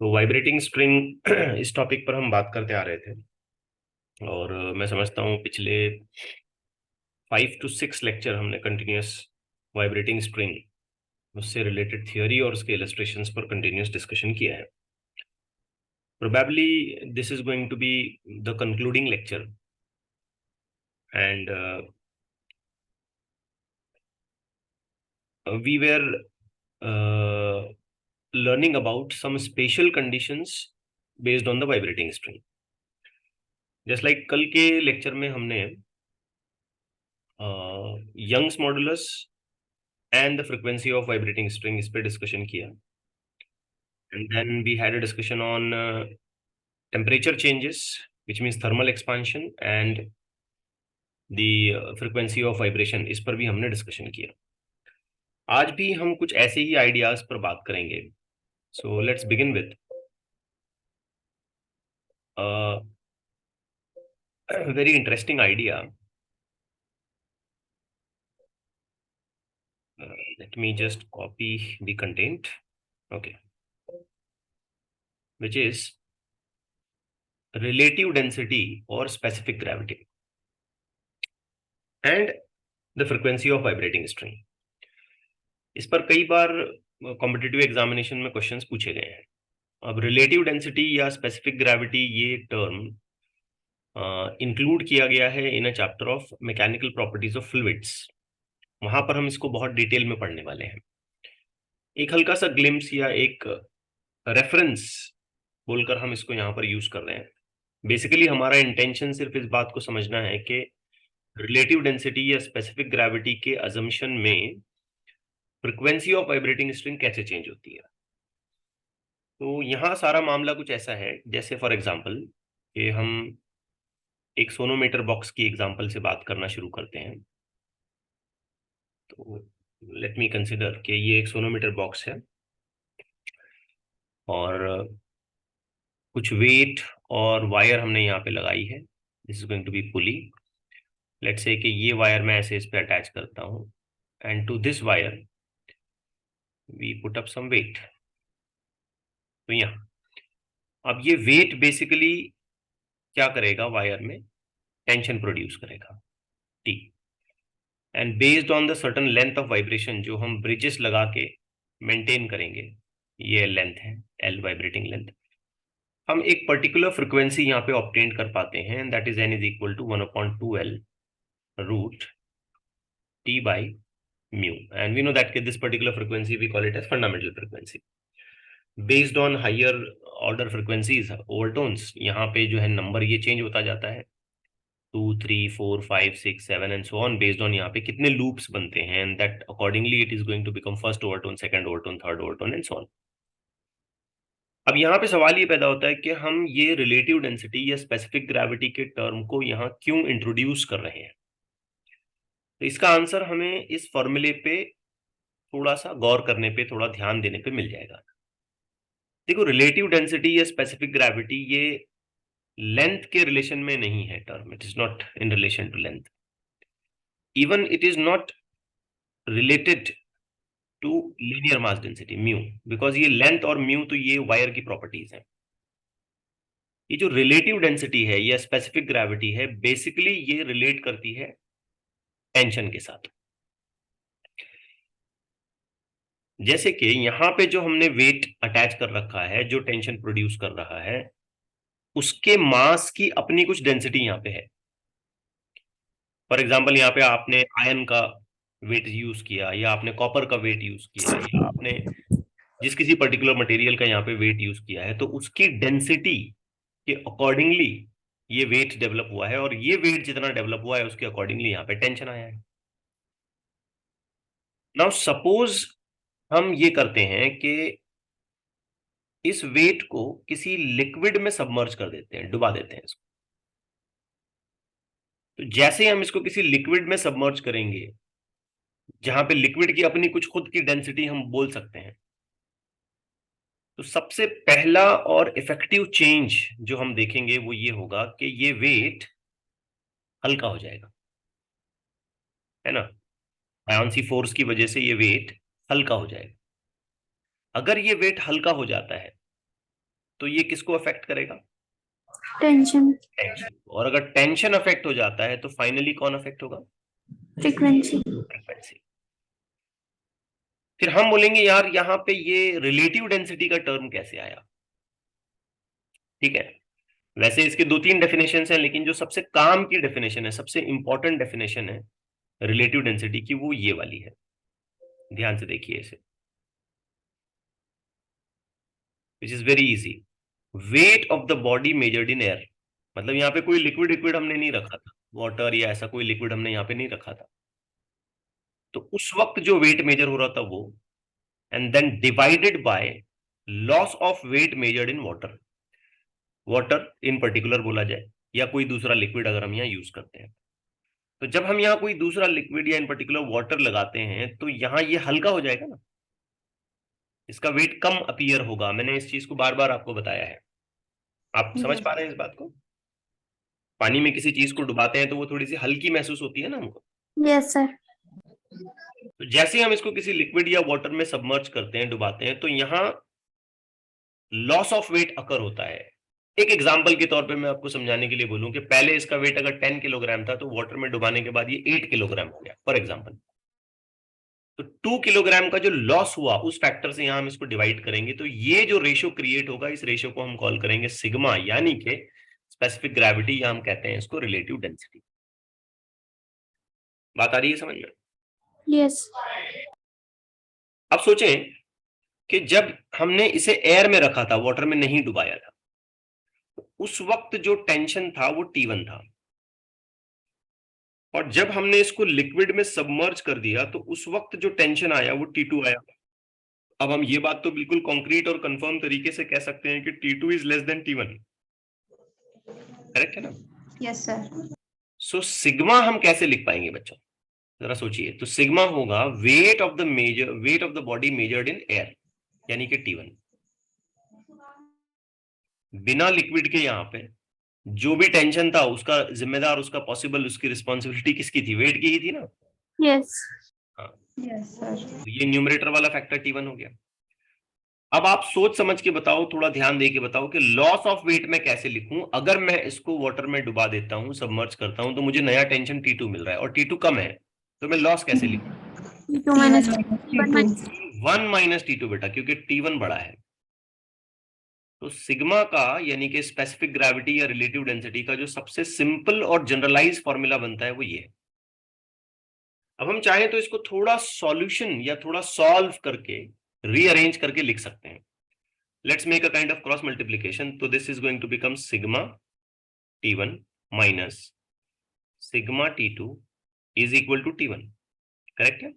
तो vibrating string इस topic पर हम बात करते आ रहे थे। और मैं समझता हूँ पिछले 5 to 6 लेक्चर हमने कंटिन्यूस वाइब्रेटिंग स्ट्रिंग उससे रिलेटेड थियोरी और उसके इलस्ट्रेशंस पर कंटिन्यूस डिस्कशन किया है। Probably this is going to be the concluding lecture and we were learning about some special conditions based on the vibrating string. Just like कल के lecture में हमने Young's modulus and the frequency of vibrating string इस पे discussion किया। And then we had a discussion on temperature changes which means thermal expansion and the frequency of vibration, इस पर भी हमने डिस्कशन किया। आज भी हम कुछ ऐसे ही आइडियाज पर बात करेंगे। So let's begin with very interesting idea. Let me just copy the content. Okay, which is relative density or specific gravity and the frequency of vibrating string. इस पर कई बार कॉम्पिटिटिव एग्जामिनेशन में क्वेश्चंस पूछे गए हैं। अब रिलेटिव डेंसिटी या स्पेसिफिक ग्रेविटी ये टर्म इंक्लूड किया गया है in a chapter of mechanical properties of fluids. वहां पर हम इसको बहुत डिटेल में पढ़ने वाले हैं। एक हल्का सा ग्लिम्स या एक रेफरेंस बोलकर हम इसको यहाँ पर यूज कर रहे हैं। बेसिकली हमारा इंटेंशन सिर्फ इस बात को समझना है कि रिलेटिव डेंसिटी या स्पेसिफिक ग्रेविटी के अजम्पशन में फ्रीक्वेंसी ऑफ वाइब्रेटिंग स्ट्रिंग कैसे चेंज होती है। तो यहाँ सारा मामला कुछ ऐसा है, जैसे फॉर एग्जांपल कि हम एक सोनोमीटर बॉक्स की एग्जांपल से बात करना शुरू करते हैं। तो लेट मी कंसिडर कि ये एक सोनोमीटर बॉक्स है और कुछ वेट और वायर हमने यहाँ पे लगाई है। This is going to be pulley. Let's say कि ये वायर मैं ऐसे इस पे अटैच करता हूँ and to this wire we put up some weight. तो यहाँ अब ये वेट बेसिकली क्या करेगा, वायर में टेंशन प्रोड्यूस करेगा T. And based on the certain length of vibration जो हम ब्रिजेस लगा के मेंटेन करेंगे, ये लेंथ है एल वाइब्रेटिंग लेंथ, हम एक पर्टिकुलर फ्रिक्वेंसी यहाँ पे ऑब्टेन कर पाते हैं। That is n is equal to 1/2L root t by mu. And we know that this particular frequency we call it as fundamental frequency. Based on higher order frequencies overtones, यहाँ पे जो है number ये change होता जाता है 2 3 4 5 6 7 and so on, based on यहाँ पे कितने लूप्स बनते हैं। And that accordingly it is going to become first overtone, second overtone, third overtone and so on. अब यहाँ पे सवाल ये पैदा होता है कि हम ये रिलेटिव डेंसिटी या स्पेसिफिक ग्रेविटी के टर्म को यहाँ क्यों इंट्रोड्यूस कर रहे हैं। तो इसका आंसर हमें इस फॉर्मूले पे थोड़ा सा गौर करने पे, थोड़ा ध्यान देने पे मिल जाएगा। देखो, रिलेटिव डेंसिटी या स्पेसिफिक ग्रेविटी ये लेंथ के रिलेशन में नहीं है term. It is not in relation to length, even it is not related to linear mass density mu, because ये लेंथ और म्यू तो ये वायर की प्रॉपर्टीज हैं। ये जो रिलेटिव डेंसिटी है या स्पेसिफिक ग्रेविटी है, बेसिकली ये रिलेट करती है टेंशन के साथ। जैसे कि यहाँ पे जो हमने वेट अटैच कर रखा है, जो टेंशन प्रोड्यूस कर रहा है, उसके मास की अपनी कुछ डेंसिटी यहाँ पे है। फॉर एग्जाम्पल यहाँ पे आपने आयन का वेट यूज किया, या आपने कॉपर का वेट यूज किया, या आपने जिस किसी पर्टिकुलर मटेरियल का यहाँ पे वेट यूज किया है, तो उसकी डेंसिटी के अकॉर्डिंगली ये वेट डेवलप हुआ है, और ये वेट जितना डेवलप हुआ है उसके अकॉर्डिंगली यहाँ पे टेंशन आया है। नाउ सपोज हम ये करते हैं कि इस वेट को किसी लिक्विड में सबमर्ज कर देते हैं, डुबा देते हैं इसको। तो जैसे हम इसको किसी लिक्विड में सबमर्ज करेंगे, जहां पे लिक्विड की अपनी कुछ खुद की डेंसिटी हम बोल सकते हैं, तो सबसे पहला और इफेक्टिव चेंज जो हम देखेंगे वो ये होगा कि ये वेट हल्का हो जाएगा, है ना। बायोंसी फोर्स की वजह से ये वेट हल्का हो जाएगा। अगर ये वेट हल्का हो जाता है तो ये किसको अफेक्ट करेगा? टेंशन। टेंशन। और अगर टेंशन अफेक्ट हो जाता है तो फाइनली कौन अफेक्ट होगा? फ्रीक्वेंसी। फ्रीक्वेंसी। फिर हम बोलेंगे यार यहाँ पे ये रिलेटिव डेंसिटी का टर्म कैसे आया? ठीक है, वैसे इसके 2-3 डेफिनेशन हैं, लेकिन जो सबसे काम की डेफिनेशन है, सबसे इंपॉर्टेंट डेफिनेशन है रिलेटिव डेंसिटी की, वो ये वाली है। ध्यान से देखिए इसे, which is very easy. Wait of the body measured in air. मतलब यहाँ पे कोई लिक्विड लिक्विड हमने नहीं रखा था, वाटर या ऐसा कोई लिक्विड हमने यहाँ पे नहीं रखा था। तो उस वक्त जो वेट मेजर हो रहा था वो, and then divided by loss of weight measured in water. Water in particular बोला जाए, या कोई दूसरा लिक्विड अगर हम यहाँ यूज करते हैं। तो जब हम यहाँ कोई दूसरा लिक्विड या इन पर्टिकुलर वाटर लगाते हैं तो यहाँ ये हल्का हो जाएगा ना, इसका वेट कम अपीयर होगा। मैंने इस चीज को बार बार आपको बताया है। आप समझ पा रहे हैं इस बात को? पानी में किसी चीज को डुबाते हैं तो वो थोड़ी सी हल्की महसूस होती है ना हमको। Yes sir. तो जैसे हम इसको किसी लिक्विड या वाटर में सबमर्ज करते हैं, डुबाते हैं, तो यहाँ लॉस ऑफ वेट अकर होता है। एक एग्जांपल के तौर पे मैं आपको समझाने के लिए बोलूं कि पहले इसका वेट अगर 10 किलोग्राम था, तो वाटर में डुबाने के बाद ये 8 किलोग्राम हो गया, फॉर एग्जांपल। तो 2 किलोग्राम का जो लॉस हुआ उस फैक्टर से यहां हम इसको डिवाइड करेंगे, तो ये जो रेशियो क्रिएट होगा, इस रेशियो को हम कॉल करेंगे सिग्मा, यानी कि स्पेसिफिक ग्रेविटी, या हम कहते हैं इसको रिलेटिव डेंसिटी। बात आ रही है समझ में? यस। अब सोचें कि जब हमने इसे एयर में रखा था, वाटर में नहीं डुबाया था, तो उस वक्त जो टेंशन था वो T1 था, और जब हमने इसको लिक्विड में सबमर्ज कर दिया तो उस वक्त जो टेंशन आया वो T2 आया। अब हम ये बात तो बिल्कुल कॉन्क्रीट और कंफर्म तरीके से कह सकते हैं कि T2 is less than T1। Correct है ना? Yes sir. सो सिग्मा हम कैसे लिख पाएंगे बच्चों? जरा सोचिए। तो सिग्मा होगा wait of the body measured in air, यानी कि T1। बिना लिक्विड के यहाँ पे जो भी टेंशन था उसका जिम्मेदार, उसका पॉसिबल, उसकी रिस्पॉन्सिबिलिटी किसकी थी? वेट की ही थी ना। यस। हाँ, यस सर। तो ये न्यूमरेटर वाला फैक्टर T1 हो गया। अब आप सोच समझ के बताओ, थोड़ा ध्यान दे के बताओ कि लॉस ऑफ वेट मैं कैसे लिखूं। अगर मैं इसको वाटर में डुबा देता हूं, सबमर्ज करता हूं, तो मुझे नया टेंशन T2 मिल रहा है और T2 कम है, तो मैं लॉस कैसे लिखूं? T2 माइनस T1 - T2 बेटा, क्योंकि T1 बड़ा है। तो सिग्मा का, यानी कि स्पेसिफिक ग्रेविटी या रिलेटिव डेंसिटी का जो सबसे सिंपल और जनरलाइज फॉर्मूला बनता है वो ये है। अब हम चाहें तो इसको थोड़ा सॉल्यूशन या थोड़ा सॉल्व करके, रीअरेंज करके लिख सकते हैं। Let's make a kind of cross multiplication. तो this is going to become sigma T1 minus sigma T2 is equal to T1। Correct है?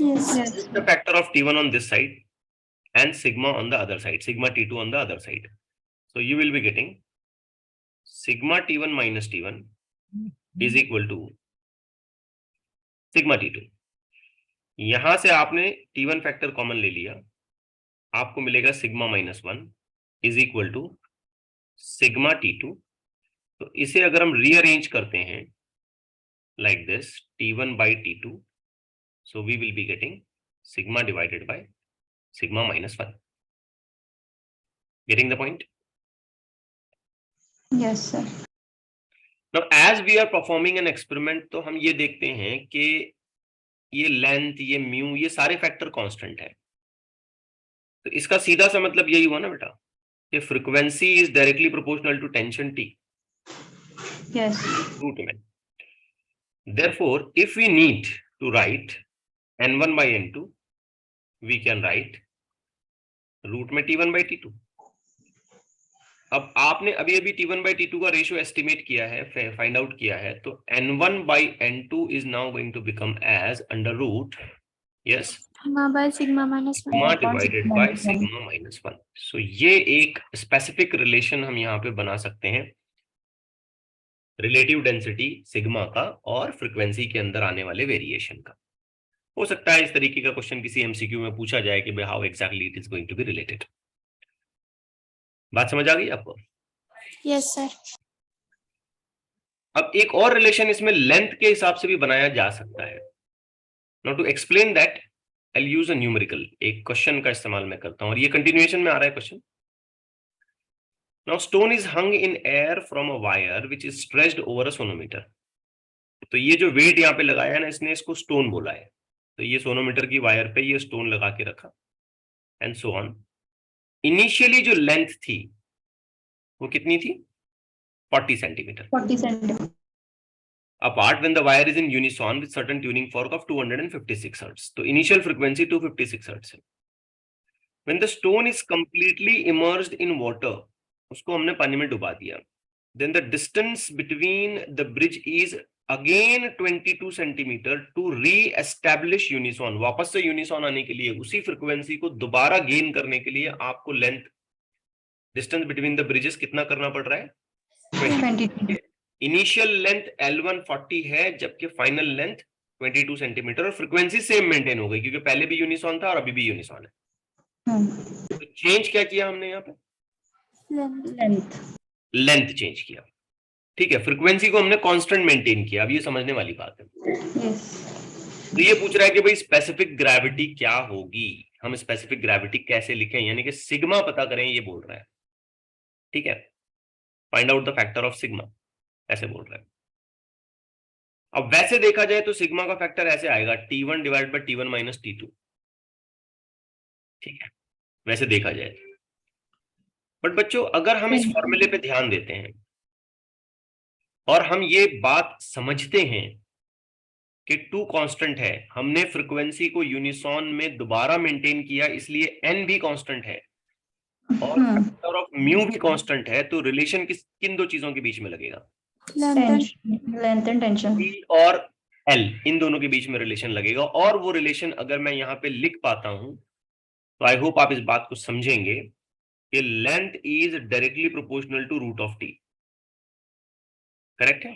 Yes. The factor of T1 on this side and sigma on the other side, sigma T2 on the other side. So you will be getting sigma T1 minus T1 is equal to sigma T2। यहां से आपने T1 factor common ले लिया, आपको मिलेगा sigma -1 is equal to sigma T2। तो इसे अगर हम रीअरेंज करते हैं like this, T1 by T2, so we will be getting sigma divided by sigma -1। Getting the point? Yes sir. Now as we are performing an experiment, तो हम ये देखते हैं कि ये लेंथ, ये म्यू, ये सारे फैक्टर कांस्टेंट है। तो इसका सीधा सा मतलब यही हुआ ना बेटा कि frequency is directly proportional to tension T। Yes. Root में, therefore if we need to write N1 by N2, we can write root में T1 by T2। अब आपने अभी अभी T1 by T2 का रेशियो एस्टिमेट किया है, फाइंड आउट किया है, तो N1 by N2 is now going to become as under root, yes, sigma by sigma minus sigma divided by sigma -1। सो ये एक स्पेसिफिक रिलेशन हम यहाँ पे बना सकते हैं रिलेटिव डेंसिटी सिग्मा का और फ्रीक्वेंसी के अंदर आने वाले वेरिएशन का। हो सकता है इस तरीके का क्वेश्चन किसी एमसीक्यू में पूछा जाए कि how exactly it is going to be related. बात समझ आ गई आपको? Yes sir. अब एक और रिलेशन इसमें लेंथ के हिसाब से भी बनाया जा सकता है। Now to explain that I will use a numerical. एक क्वेश्चन का इस्तेमाल मैं करता हूं, और ये कंटिन्यूएशन में आ रहा है question. Now stone is hung in air from a wire which is stretched over a sonometer. तो ये जो वेट यहाँ पे लगाया है ना, इसने इसको स्टोन बोला है। तो ये सोनोमीटर की वायर पे ये स्टोन लगा के रखा एंड सो ऑन। इनिशियली जो लेंथ थी वो कितनी थी? 40 centimetre. 40 centimeters. Apart when the wire is in unison with certain tuning fork of 256 hertz. तो इनिशियल फ्रीक्वेंसी 256 hertz है। When the stone is completely immersed in water, उसको हमने पानी में डुबा दिया, then the distance between the bridge is again 22 centimetre to re-establish unison. वापस से यूनिसॉन आने के लिए, उसी फ्रीक्वेंसी को दोबारा गेन करने के लिए आपको length, distance between the bridges कितना करना पड़ रहा है? 22. इनिशियल लेंथ L1 40 है, जबकि फाइनल लेंथ 22 सेंटीमीटर, और फ्रीक्वेंसी सेम मेंटेन हो गई क्योंकि पहले भी यूनिसॉन था और अभी भी यूनिसॉन है। तो चेंज क्या किया हमने यहाँ पे? लेंथ चेंज किया। ठीक है, फ्रीक्वेंसी को हमने कांस्टेंट मेंटेन किया। अब ये समझने वाली बात है। Yes. तो ये पूछ रहा है कि भाई स्पेसिफिक ग्रेविटी क्या होगी, हम स्पेसिफिक ग्रेविटी कैसे लिखें, यानी कि सिग्मा पता करें, ये बोल रहा है। ठीक है, find out the factor of sigma, ऐसे बोल रहा है। अब वैसे देखा जाए तो सिग्मा का फैक्टर ऐसे आएगा, T1 divide by T1 minus T2। ठीक है, वैसे देखा जाए। बट बच्चों, अगर हम इस फॉर्मूले पे ध्यान देते हैं और हम ये बात समझते हैं कि टू कांस्टेंट है, हमने फ्रीक्वेंसी को यूनिसॉन में दोबारा मेंटेन किया, इसलिए n भी कांस्टेंट है और फैक्टर ऑफ म्यू भी कांस्टेंट है, तो रिलेशन किन दो चीजों के बीच में लगेगा? Length and tension. T और L, इन दोनों के बीच में रिलेशन लगेगा। और वो रिलेशन अगर मैं यहाँ पे लिख पाता हूं तो आई होप आप इस बात को समझेंगे कि length is directly proportional to root of T. Correct है?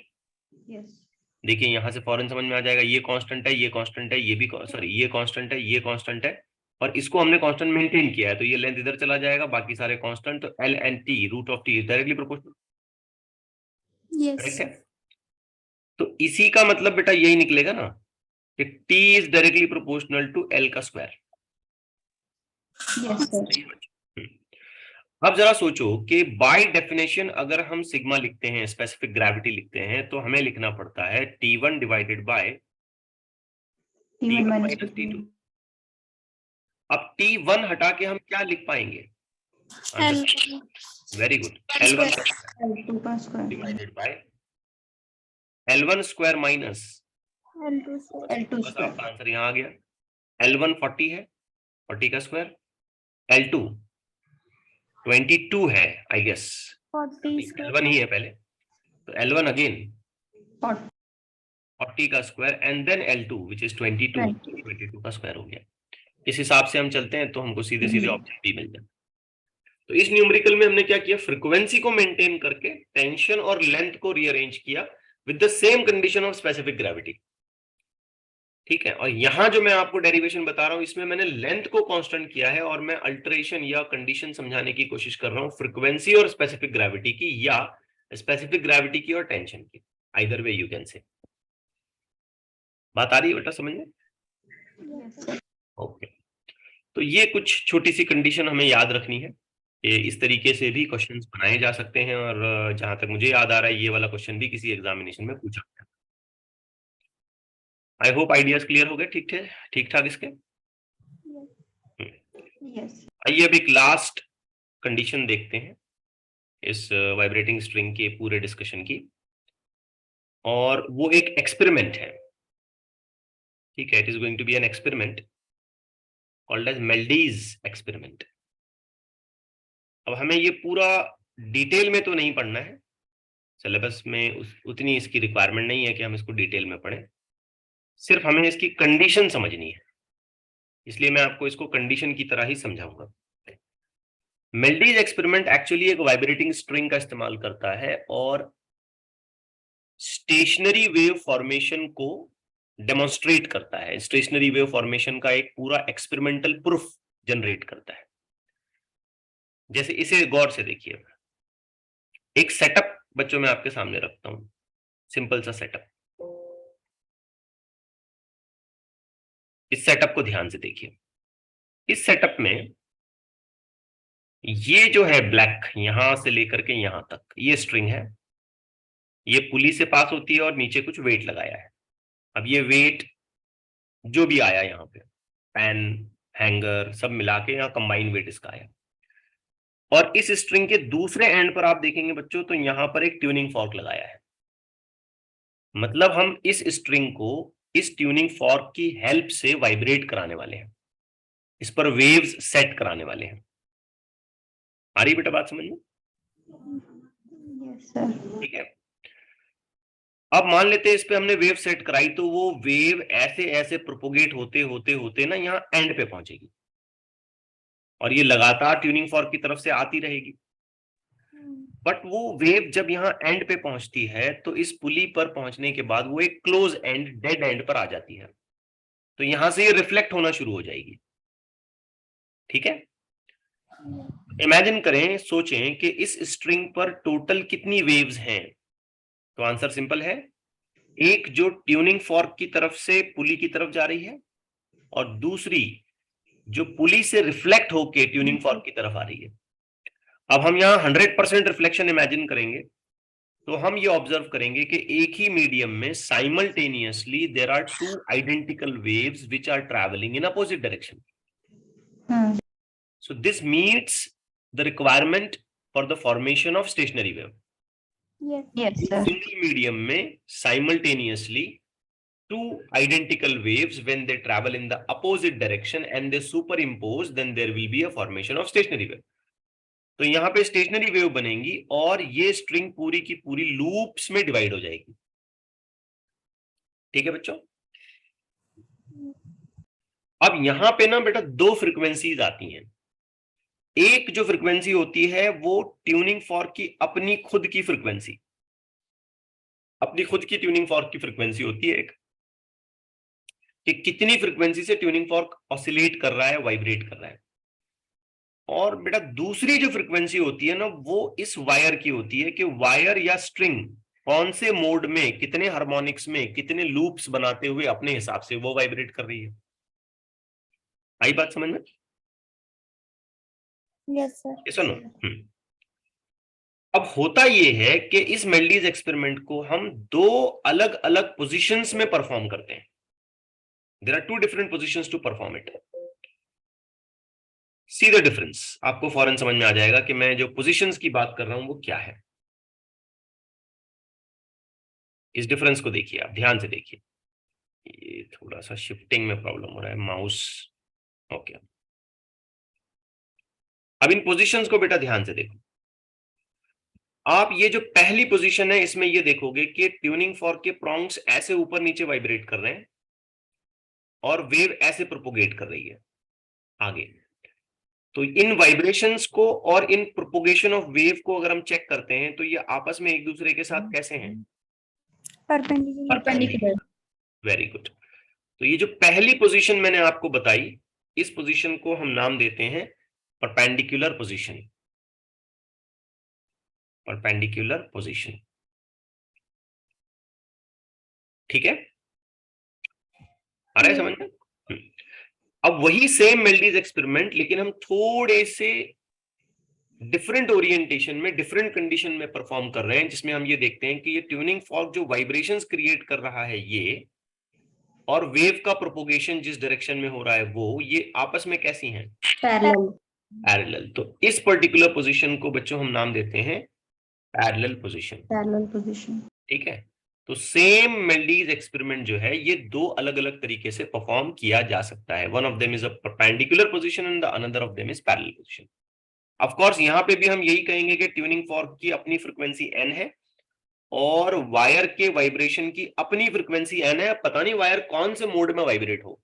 यस। देखिए यहां से फौरन समझ में आ जाएगा, ये कांस्टेंट है, ये कांस्टेंट है, ये भी सॉरी ये कांस्टेंट है, ये कांस्टेंट है, और इसको हमने कांस्टेंट मेंटेन किया है, तो ये लेंथ इधर चला जाएगा, बाकी सारे कांस्टेंट। तो L and T, root of T is directly proportional. Correct है? तो इसी का मतलब बेटा यही निकलेगा ना कि T is directly proportional to L का स्क्वायर। Yes sir. अब जरा सोचो कि बाय डेफिनेशन अगर हम सिग्मा लिखते हैं, स्पेसिफिक ग्रेविटी लिखते हैं, तो हमें लिखना पड़ता है T1 divided by T1 minus T2। अब T1 हटा के हम क्या लिख पाएंगे? Very good, L1 divided by L1 square minus L2 बस आपका आंसर यहाँ आ गया। L1 40 है, 40 का स्क्वायर, L2 22 है, आई गेस 40 L1 ही है पहले, तो L1 अगेन 40 का square and then L2 which is 22 का स्क्वायर हो गया। इस हिसाब से हम चलते हैं तो हमको सीधे सीधे ऑप्शन बी मिल जाए। तो इस न्यूमेरिकल में हमने क्या किया? फ्रीक्वेंसी को मेंटेन करके टेंशन और लेंथ को रीअरेंज किया with the same condition of specific gravity. ठीक है, और यहां जो मैं आपको डेरिवेशन बता रहा हूं, इसमें मैंने लेंथ को कांस्टेंट किया है और मैं अल्टरेशन या कंडीशन समझाने की कोशिश कर रहा हूं फ्रीक्वेंसी और स्पेसिफिक ग्रेविटी की, या स्पेसिफिक ग्रेविटी की और टेंशन की, either way you can say. बात आ रही है बेटा समझ में? ओके, तो ये कुछ छोटी सी कंडीशन हमें याद रखनी है कि इस तरीके से भी क्वेश्चंस बनाए जा सकते हैं, और जहां तक मुझे याद आ रहा है ये वाला क्वेश्चन भी किसी एग्जामिनेशन में पूछा गया। आई होप आइडियाज क्लियर हो गए ठीक ठाक इसके। आइए अब एक लास्ट कंडीशन देखते हैं इस वाइब्रेटिंग स्ट्रिंग के पूरे डिस्कशन की, और वो एक एक्सपेरिमेंट है। ठीक है, it is going to be an experiment called as Melde's experiment. अब हमें ये पूरा डिटेल में तो नहीं पढ़ना है, सिलेबस में उतनी इसकी रिक्वायरमेंट नहीं है कि हम इसको डिटेल में पढ़ें, सिर्फ हमें इसकी कंडीशन समझनी है, इसलिए मैं आपको इसको कंडीशन की तरह ही समझाऊंगा। मेल्डीज एक्सपेरिमेंट एक्चुअली एक वाइब्रेटिंग स्ट्रिंग का इस्तेमाल करता है और स्टेशनरी वेव फॉर्मेशन को डेमोन्स्ट्रेट करता है, स्टेशनरी वेव फॉर्मेशन का एक पूरा एक्सपेरिमेंटल प्रूफ जनरेट करता है। जैसे इसे गौर से देखिए, एक सेटअप बच्चों में आपके सामने रखता हूं, सिंपल सा सेटअप। इस सेटअप को ध्यान से देखिए। इस सेटअप में ये जो है ब्लैक, यहां से लेकर के यहां तक ये स्ट्रिंग है, ये पुली से पास होती है और नीचे कुछ वेट लगाया है। अब ये वेट जो भी आया यहाँ पे, पेन, हैंगर, सब मिला के यहाँ कंबाइन वेट इसका आया। और इस स्ट्रिंग के दूसरे एंड पर आप देखेंगे बच्चों, तो यहां पर एक ट्यूनिंग फॉर्क लगाया है। मतलब हम इस स्ट्रिंग को इस ट्यूनिंग फॉर्क की हेल्प से वाइब्रेट कराने वाले हैं, इस पर वेव्स सेट कराने वाले हैं। आ रही बेटा बात समझ में? Yes, sir. ठीक है। अब मान लेते हैं इस पे हमने वेव सेट कराई, तो वो वेव ऐसे ऐसे प्रोपोगेट होते होते होते ना यहाँ एंड पे पहुंचेगी, और ये लगातार ट्यूनिंग फॉर्क की तरफ से आती रहेगी। बट वो वेव जब यहाँ एंड पे पहुंचती है, तो इस पुली पर पहुंचने के बाद वो एक क्लोज एंड, डेड एंड पर आ जाती है, तो यहां से ये रिफ्लेक्ट होना शुरू हो जाएगी। ठीक है। इमेजिन करें, सोचें कि इस स्ट्रिंग पर टोटल कितनी वेव्स हैं। तो आंसर सिंपल है, एक जो ट्यूनिंग फॉर्क की तरफ से पुली की तरफ जा रही है, और दूसरी जो पुली से रिफ्लेक्ट होके ट्यूनिंग फॉर्क की तरफ आ रही है। अब हम यहाँ 100% रिफ्लेक्शन इमेजिन करेंगे, तो हम ये ऑब्जर्व करेंगे कि एक ही मीडियम में simultaneously there are two identical waves which are travelling in opposite direction. So this meets the requirement for the formation of stationary wave. Yes, sir. Single medium में simultaneously two identical waves, when they travel in the opposite direction and they superimpose, then there will be a formation of stationary wave. तो यहाँ पे stationary wave बनेंगी और ये string पूरी की पूरी लूप्स में डिवाइड हो जाएगी। ठीक है बच्चों। अब यहाँ पे ना बेटा दो फ्रीक्वेंसीज आती हैं। एक जो फ्रीक्वेंसी होती है वो ट्यूनिंग फॉर्क की अपनी खुद की फ्रीक्वेंसी, अपनी खुद की ट्यूनिंग फॉर्क की फ्रीक्वेंसी होती है एक, कि कितनी फ्रीक्वेंसी से ट्यूनिंग फॉर्क ऑसिलेट कर रहा है, वाइब्रेट कर रहा है। और बेटा दूसरी जो फ्रीक्वेंसी होती है ना, वो इस वायर की होती है, कि वायर या स्ट्रिंग कौन से मोड में, कितने हार्मोनिक्स में, कितने लूप्स बनाते हुए अपने हिसाब से वो वाइब्रेट कर रही है। आई बात समझ में? Yes, sir. ये सुनो। अब होता ये है कि इस मेल्डीज एक्सपेरिमेंट को हम दो अलग अलग पोजीशंस में परफॉर्म करते हैं। There are two different positions to perform it. See the difference, आपको फौरन समझ में आ जाएगा कि मैं जो पोजीशंस की बात कर रहा हूं वो क्या है। इस डिफरेंस को देखिए, आप ध्यान से देखिए। ये थोड़ा सा शिफ्टिंग में प्रॉब्लम हो रहा है, माउस। ओके, अब इन पोजीशंस को बेटा ध्यान से देखो। आप ये जो पहली पोजीशन है, इसमें ये देखोगे कि ट्यूनिंग फॉर्क के प्रॉन्ग्स ऐसे ऊपर नीचे वाइब्रेट कर रहे हैं और वेव ऐसे प्रोपोगेट कर रही है आगे। तो इन वाइब्रेशंस को और इन प्रोपोगेशन ऑफ वेव को अगर हम चेक करते हैं, तो ये आपस में एक दूसरे के साथ कैसे हैं? Perpendicular. Very good. तो ये जो पहली पोजीशन मैंने आपको बताई, इस पोजीशन को हम नाम देते हैं परपेंडिकुलर पोजीशन। परपेंडिकुलर पोजीशन, ठीक है? आ रहा है समझ में? अब वही सेम मेल्डीज एक्सपेरिमेंट, लेकिन हम थोड़े से डिफरेंट ओरिएंटेशन में, डिफरेंट कंडीशन में परफॉर्म कर रहे हैं, जिसमें हम ये देखते हैं कि ये ट्यूनिंग फॉर्क जो वाइब्रेशंस क्रिएट कर रहा है ये, और वेव का प्रोपोगेशन जिस डायरेक्शन में हो रहा है वो, ये आपस में कैसी हैं? पैरेलल। तो इस पर्टिकुलर पोजीशन को बच्चों हम नाम देते हैं पैरेलल पोजीशन। ठीक है। तो सेम मेल्डीज एक्सपेरिमेंट जो है, ये दो अलग अलग तरीके से परफॉर्म किया जा सकता है। One of them is a perpendicular position and the another of them is parallel position. Of course यहाँ पे भी हम यही कहेंगे कि ट्यूनिंग फॉर्क की अपनी फ्रीक्वेंसी n है और वायर के वाइब्रेशन की अपनी फ्रीक्वेंसी n है। पता नहीं वायर कौन से मोड में वाइब्रेट हो।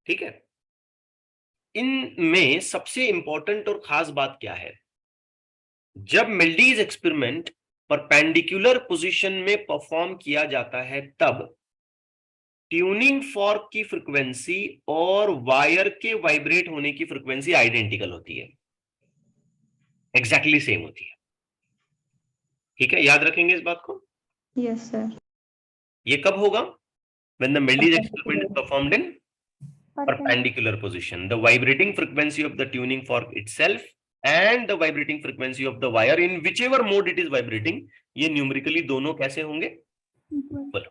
ठीक है। इनमें सबसे इंपॉर्टेंट और खास बात क्या है, जब मेल्डीज एक्सपेरिमेंट परपेंडिकुलर पोजीशन में परफॉर्म किया जाता है, तब ट्यूनिंग फॉर्क की फ्रीक्वेंसी और वायर के वाइब्रेट होने की फ्रीक्वेंसी आइडेंटिकल होती है, एग्जैक्टली सेम होती है। ठीक है, याद रखेंगे इस बात को। Yes, sir. ये कब होगा? When the Meldis experiment is performed in perpendicular position, the vibrating frequency of the tuning fork itself and the vibrating frequency of the wire in whichever mode it is vibrating, ये numerically दोनों कैसे होंगे? Equal.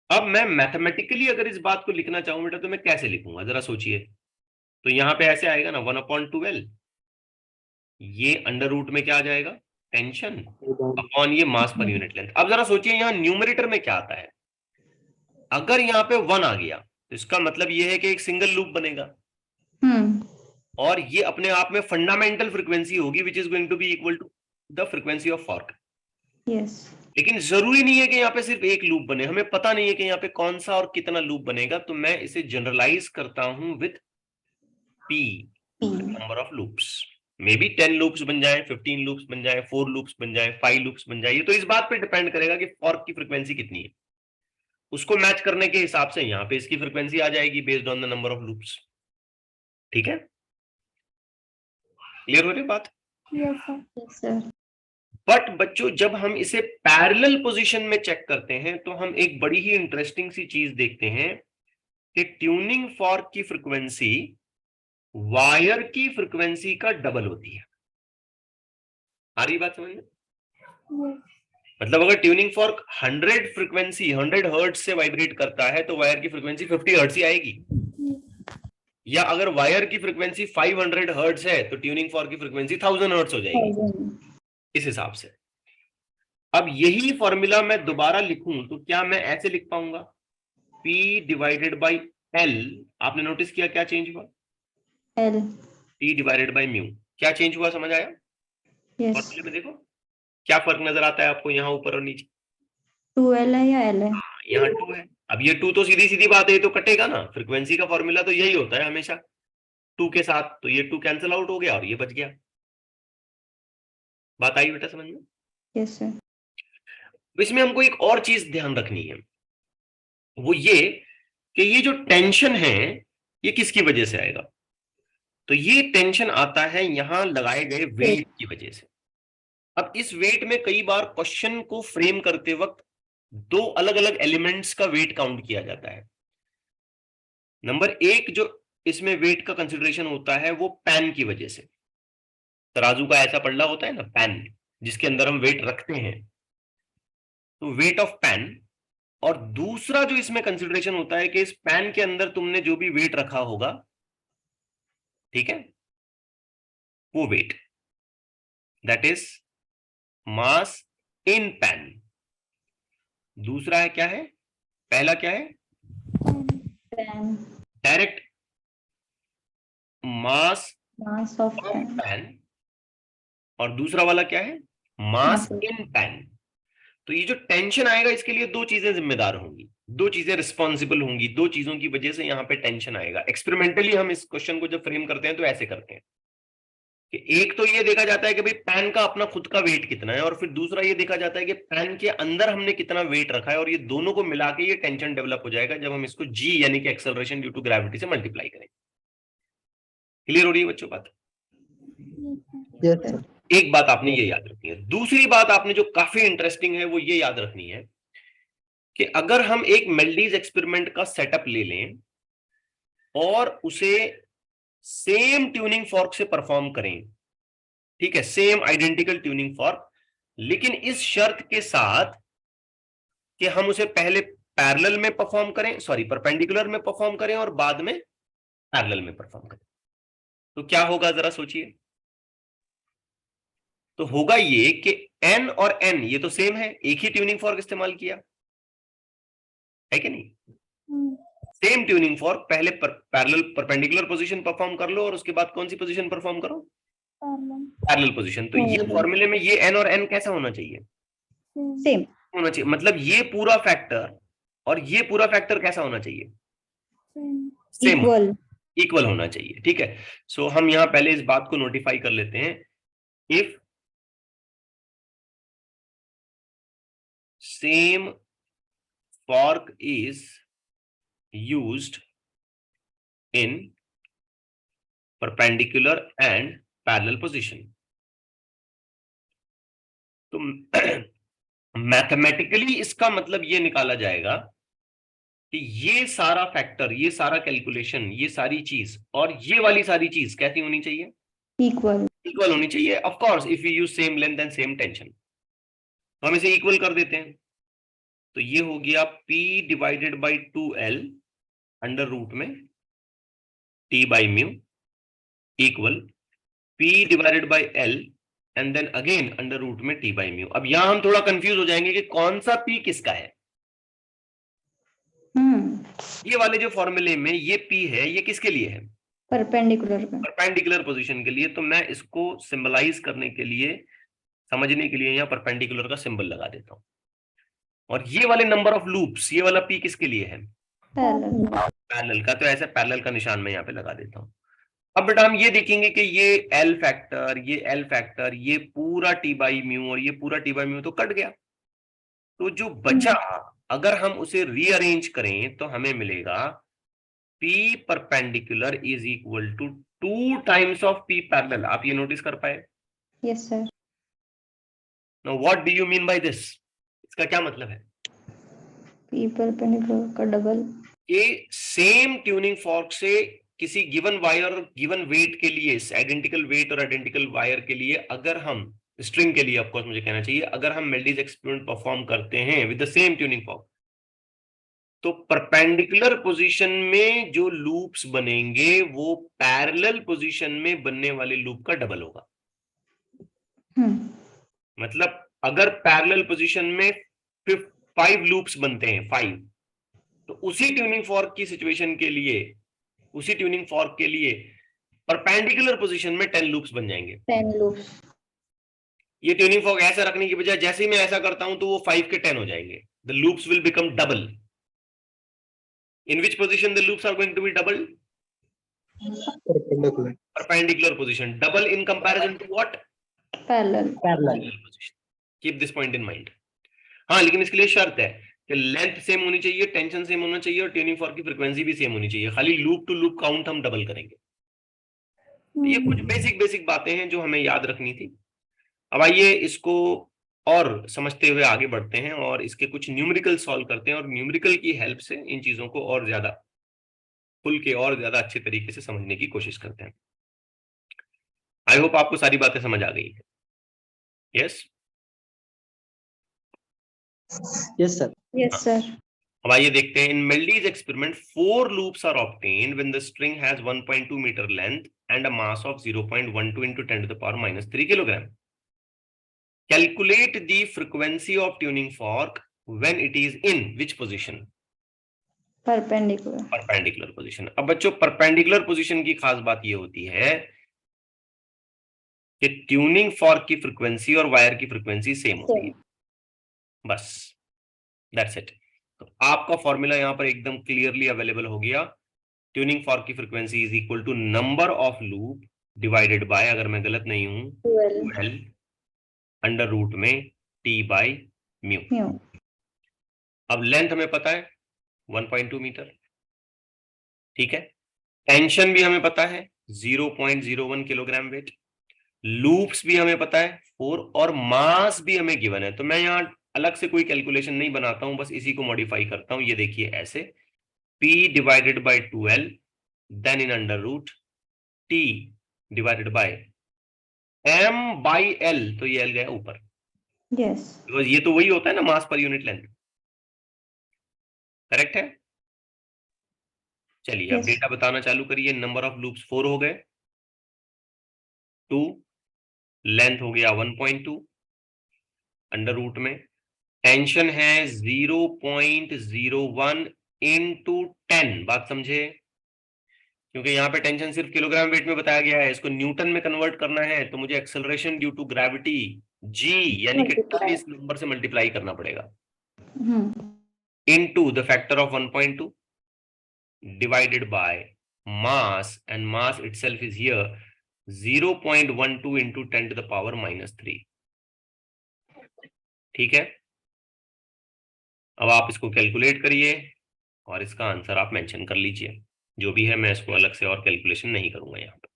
अब मैं mathematically अगर इस बात को लिखना चाहूं बेटा तो मैं कैसे लिखूंगा, जरा सोचिए। तो यहां पे ऐसे आएगा ना 1/12, ये अंडर रूट में क्या आ जाएगा? टेंशन अपॉन ये मास पर यूनिट लेंथ। अब जरा सोचिए यहां न्यूमरेटर में क्या आता है। अगर यहाँ पे 1 आ गया तो इसका मतलब ये है कि एक सिंगल लूप बनेगा, और ये अपने आप में फंडामेंटल फ्रीक्वेंसी होगी which is going to be equal to the frequency of fork. Yes. लेकिन जरूरी नहीं है कि यहाँ पे सिर्फ एक लूप बने, हमें पता नहीं है कि यहाँ पे कौन सा और कितना लूप बनेगा, तो मैं इसे जनरलाइज करता हूं with P, number of loops. May be 10 loops बन जाए, 15 लूप्स बन जाए, 4 लूप्स बन जाए, 5 लूप्स बन जाए, ये तो इस बात पे डिपेंड करेगा कि फॉर्क की फ्रीक्वेंसी कितनी है। उसको मैच करने के हिसाब से यहाँ पे इसकी फ्रीक्वेंसी आ जाएगी based on the number of loops. ठीक है, क्लियर हो रही बात? Yes sir. बट बच्चों जब हम इसे पैरेलल पोजीशन में चेक करते हैं तो हम एक बड़ी ही इंटरेस्टिंग सी चीज देखते हैं कि ट्यूनिंग फॉर्क की फ्रीक्वेंसी वायर की फ्रीक्वेंसी का डबल होती है। आ रही बात समझ में? मतलब अगर ट्यूनिंग फॉर्क 100 फ्रीक्वेंसी 100 हर्ट्ज से वाइब्रेट करता है तो वायर की फ्रीक्वेंसी 50 हर्ट्ज ही आएगी। या अगर वायर की फ्रीक्वेंसी 500 हर्ट्ज है तो ट्यूनिंग फॉर्क की फ्रीक्वेंसी 1000 हर्ट्ज हो जाएगी, इस हिसाब से। अब यही फॉर्मूला मैं दोबारा लिखूं तो क्या मैं ऐसे लिख पाऊंगा? P divided by L। आपने नोटिस किया क्या चेंज हुआ? L। P divided by mu, क्या चेंज हुआ समझ आया? यस। फॉर्मूले में देखो क्या फर्क नजर आता है आपको यहाँ ऊपर और नीचे? 2L है या L है? यहाँ 2 है। अब ये 2 तो सीधी सीधी बात है, ये तो कटेगा ना, फ्रीक्वेंसी का फॉर्मूला तो यही होता है हमेशा 2 के साथ, तो ये 2 कैंसिल आउट हो गया और ये बच गया। बात आई बेटा समझ में? Yes sir. इसमें हमको एक और चीज ध्यान रखनी है, वो ये कि ये जो टेंशन है ये किसकी वजह से आएगा? तो ये टेंशन आता है यहां लगाए गए वेट की वजह से। अब इस वेट में कई बार क्वेश्चन को फ्रेम करते वक्त 2 अलग अलग एलिमेंट्स का वेट काउंट किया जाता है। नंबर 1 जो इसमें वेट का कंसिडरेशन होता है वो पैन की वजह से। तराजू का ऐसा पल्ला होता है ना पैन, जिसके अंदर हम वेट रखते हैं, तो वेट ऑफ पैन। और दूसरा जो इसमें कंसिडरेशन होता है कि इस पैन के अंदर तुमने जो भी वेट रखा होगा, ठीक है, वो weight, that is mass in pan. दूसरा है क्या है? पहला क्या है? Pan. Direct mass of pan. और दूसरा वाला क्या है? Mass in pan. तो ये जो टेंशन आएगा इसके लिए 2 चीजें जिम्मेदार होंगी, 2 चीजें रिस्पॉन्सिबल होंगी, 2 चीजों की वजह से यहां पे टेंशन आएगा। एक्सपेरिमेंटली हम इस क्वेश्चन को जब फ्रेम करते हैं तो ऐसे करते हैं कि एक तो ये देखा जाता है कि भाई पैन का अपना खुद का वेट कितना है, और फिर दूसरा ये देखा जाता है कि पैन के अंदर हमने कितना वेट रखा है, और ये दोनों को मिला के ये टेंशन डेवलप हो जाएगा जब हम इसको G यानी कि एक्सेलरेशन ड्यू टू ग्रेविटी से मल्टीप्लाई करेंगे। क्लियर हो रही है बच्चों बात? यस। एक बात आपने ये याद रखनी है। दूसरी बात आपने जो काफी इंटरेस्टिंग है वो ये याद रखनी है कि अगर हम एक मेल्डीज एक्सपेरिमेंट का सेटअप ले लें और उसे सेम ट्यूनिंग फॉर्क से परफॉर्म करें, ठीक है, सेम आइडेंटिकल ट्यूनिंग फॉर्क, लेकिन इस शर्त के साथ कि हम उसे पहले पैरेलल में परफॉर्म करें, सॉरी परपेंडिकुलर में परफॉर्म करें और बाद में पैरेलल में परफॉर्म करें, तो क्या होगा जरा सोचिए। तो होगा ये कि N और N ये तो सेम है, एक ही ट्यूनिंग फॉर्क इस्तेमाल किया है कि नहीं? सेम ट्यूनिंग फॉर्क, पहले पैरेलल परपेंडिकुलर पोजीशन परफॉर्म कर लो और उसके बाद कौन सी पोजीशन परफॉर्म करो? Parallel position. तो ये फॉर्मूले में ये N और N कैसा होना चाहिए? सेम होना चाहिए। मतलब ये पूरा फैक्टर और ये पूरा फैक्टर कैसा होना चाहिए? सेम, इक्वल होना चाहिए। ठीक है, सो हम यहां पहले इस बात को नोटिफाई कर लेते हैं। If same fork is used in perpendicular and parallel position, तो मैथमेटिकली इसका मतलब ये निकाला जाएगा कि ये सारा फैक्टर, ये सारा कैलकुलेशन, ये सारी चीज और ये वाली सारी चीज कैसी होनी चाहिए? इक्वल होनी चाहिए of course if you use same length and same tension, तो हम इसे इक्वल कर देते हैं। तो ये हो गया P divided by 2L under root में T by mu equal P divided by L and then again under root में T बाई म्यू। अब यहां हम थोड़ा कंफ्यूज हो जाएंगे कि कौन सा P किसका है। ये वाले जो फॉर्मूले में ये P है, ये किसके लिए है? परपेंडिकुलर का। परपेंडिकुलर पोजीशन के लिए। तो मैं इसको सिंबलाइज करने के लिए, समझने के लिए, यहाँ परपेंडिकुलर का सिंबल लगा देता हूं। और ये वाले नंबर ऑफ लूप्स, ये वाला P किसके लिए है? पैरेलल का। तो ऐसे पैरेलल का निशान मैं यहाँ पे लगा देता हूँ। अब बेटा हम ये देखेंगे कि ये L फैक्टर, ये L फैक्टर, ये पूरा T बाई म्यू और ये पूरा T बाई म्यू तो कट गया। तो जो बचा अगर हम उसे रीअरेंज करें तो हमें मिलेगा P perpendicular is equal to 2 times of P parallel. आप ये नोटिस कर पाए? Yes sir. Now what do you mean by this? इसका क्या मतलब है? P परपेंडिकुलर का डबल। ये सेम ट्यूनिंग फॉर्क से किसी गिवन वायर, गिवन वेट के लिए, आइडेंटिकल वेट और आइडेंटिकल वायर के लिए, अगर हम स्ट्रिंग के लिए ऑफ कोर्स मुझे कहना चाहिए, अगर हम मेल्डिज एक्सपेरिमेंट परफॉर्म करते हैं with the same tuning fork, तो परपेंडिकुलर पोजीशन में जो लूप्स बनेंगे वो पैरेलल पोजीशन में बनने वाले लूप का डबल होगा। मतलब अगर पैरेलल पोजीशन में 5 लूप्स बनते हैं, 5, तो उसी ट्यूनिंग फॉर्क की सिचुएशन के लिए, उसी ट्यूनिंग फॉर्क के लिए परपेंडिकुलर पोजीशन में 10 लूप्स बन जाएंगे। 10 लूप्स। ये ट्यूनिंग फॉर्क ऐसा रखने की बजाय जैसे ही मैं ऐसा करता हूं तो वो 5 के 10 हो जाएंगे। The loops will become double. In which position the loops are going to be double? Perpendicular position. Double in comparison to what? Parallel. Keep this point in mind. हाँ, लेकिन इसके लिए शर्त है कि लेंथ सेम होनी चाहिए, टेंशन सेम होना चाहिए और ट्यूनिंग फॉर्क की फ्रीक्वेंसी भी सेम होनी चाहिए। खाली लूप टू लूप काउंट हम डबल करेंगे। ये कुछ बेसिक बातें हैं जो हमें याद रखनी थी। अब आइए इसको और समझते हुए आगे बढ़ते हैं और इसके कुछ न्यूमेरिकल सॉल्व करते हैं और न्यूमेरिकल की हेल्प से इन चीजों को और ज्यादा खुल के और ज्यादा अच्छे तरीके से समझने की कोशिश करते हैं। आई होप आपको सारी बातें समझ आ गई है। Yes yes sir. Yes sir. अब आइए देखते हैं। In Melde's experiment 4 loops are obtained when the string has 1.2 metre length and a mass of 0.12 into 10 to the power -3 kilogram. Calculate the frequency of tuning fork when it is in which position? Perpendicular position. अब बच्चों perpendicular position की खास बात ये होती है कि tuning fork की फ्रीक्वेंसी और वायर की फ्रीक्वेंसी सेम होती है। बस दैट्स इट। तो आपका फॉर्मूला यहां पर एकदम क्लियरली अवेलेबल हो गया। ट्यूनिंग फॉर्क की frequency is equal to number of loop divided by, अगर मैं गलत नहीं हूं, 2L अंडर रूट में T बाई म्यू। अब लेंथ हमें पता है 1.2 मीटर, ठीक है। टेंशन भी हमें पता है 0.01 किलोग्राम वेट। लूप्स भी हमें पता है 4 और मास भी हमें गिवन है। तो मैं यहां अलग से कोई कैलकुलेशन नहीं बनाता हूं, बस इसी को मॉडिफाई करता हूं। ये देखिए ऐसे P divided by 2L then in under root T divided by M by L। तो ये L गया ऊपर। यस। ये तो वही होता है ना, मास पर यूनिट लेंथ। करेक्ट है। चलिए अब डेटा बताना चालू करिए। नंबर ऑफ लूप्स 4 हो गए, 2 लेंथ हो गया 1.2 अंडर रूट में, टेंशन है 0.01 into 10। बात समझे? क्योंकि यहाँ पे टेंशन सिर्फ किलोग्राम वेट में बताया गया है, इसको न्यूटन में कन्वर्ट करना है तो मुझे acceleration due to gravity G यानी कि 10 इस नंबर से मल्टीप्लाई करना पड़ेगा into the factor of 1.2 divided by mass, and mass itself is here 0.12 into 10 to the power -3। ठीक है। अब आप इसको कैलकुलेट करिए और इसका आंसर आप मेंशन कर लीजिए। जो भी है मैं इसको अलग से और कैलकुलेशन नहीं करूंगा यहाँ पे।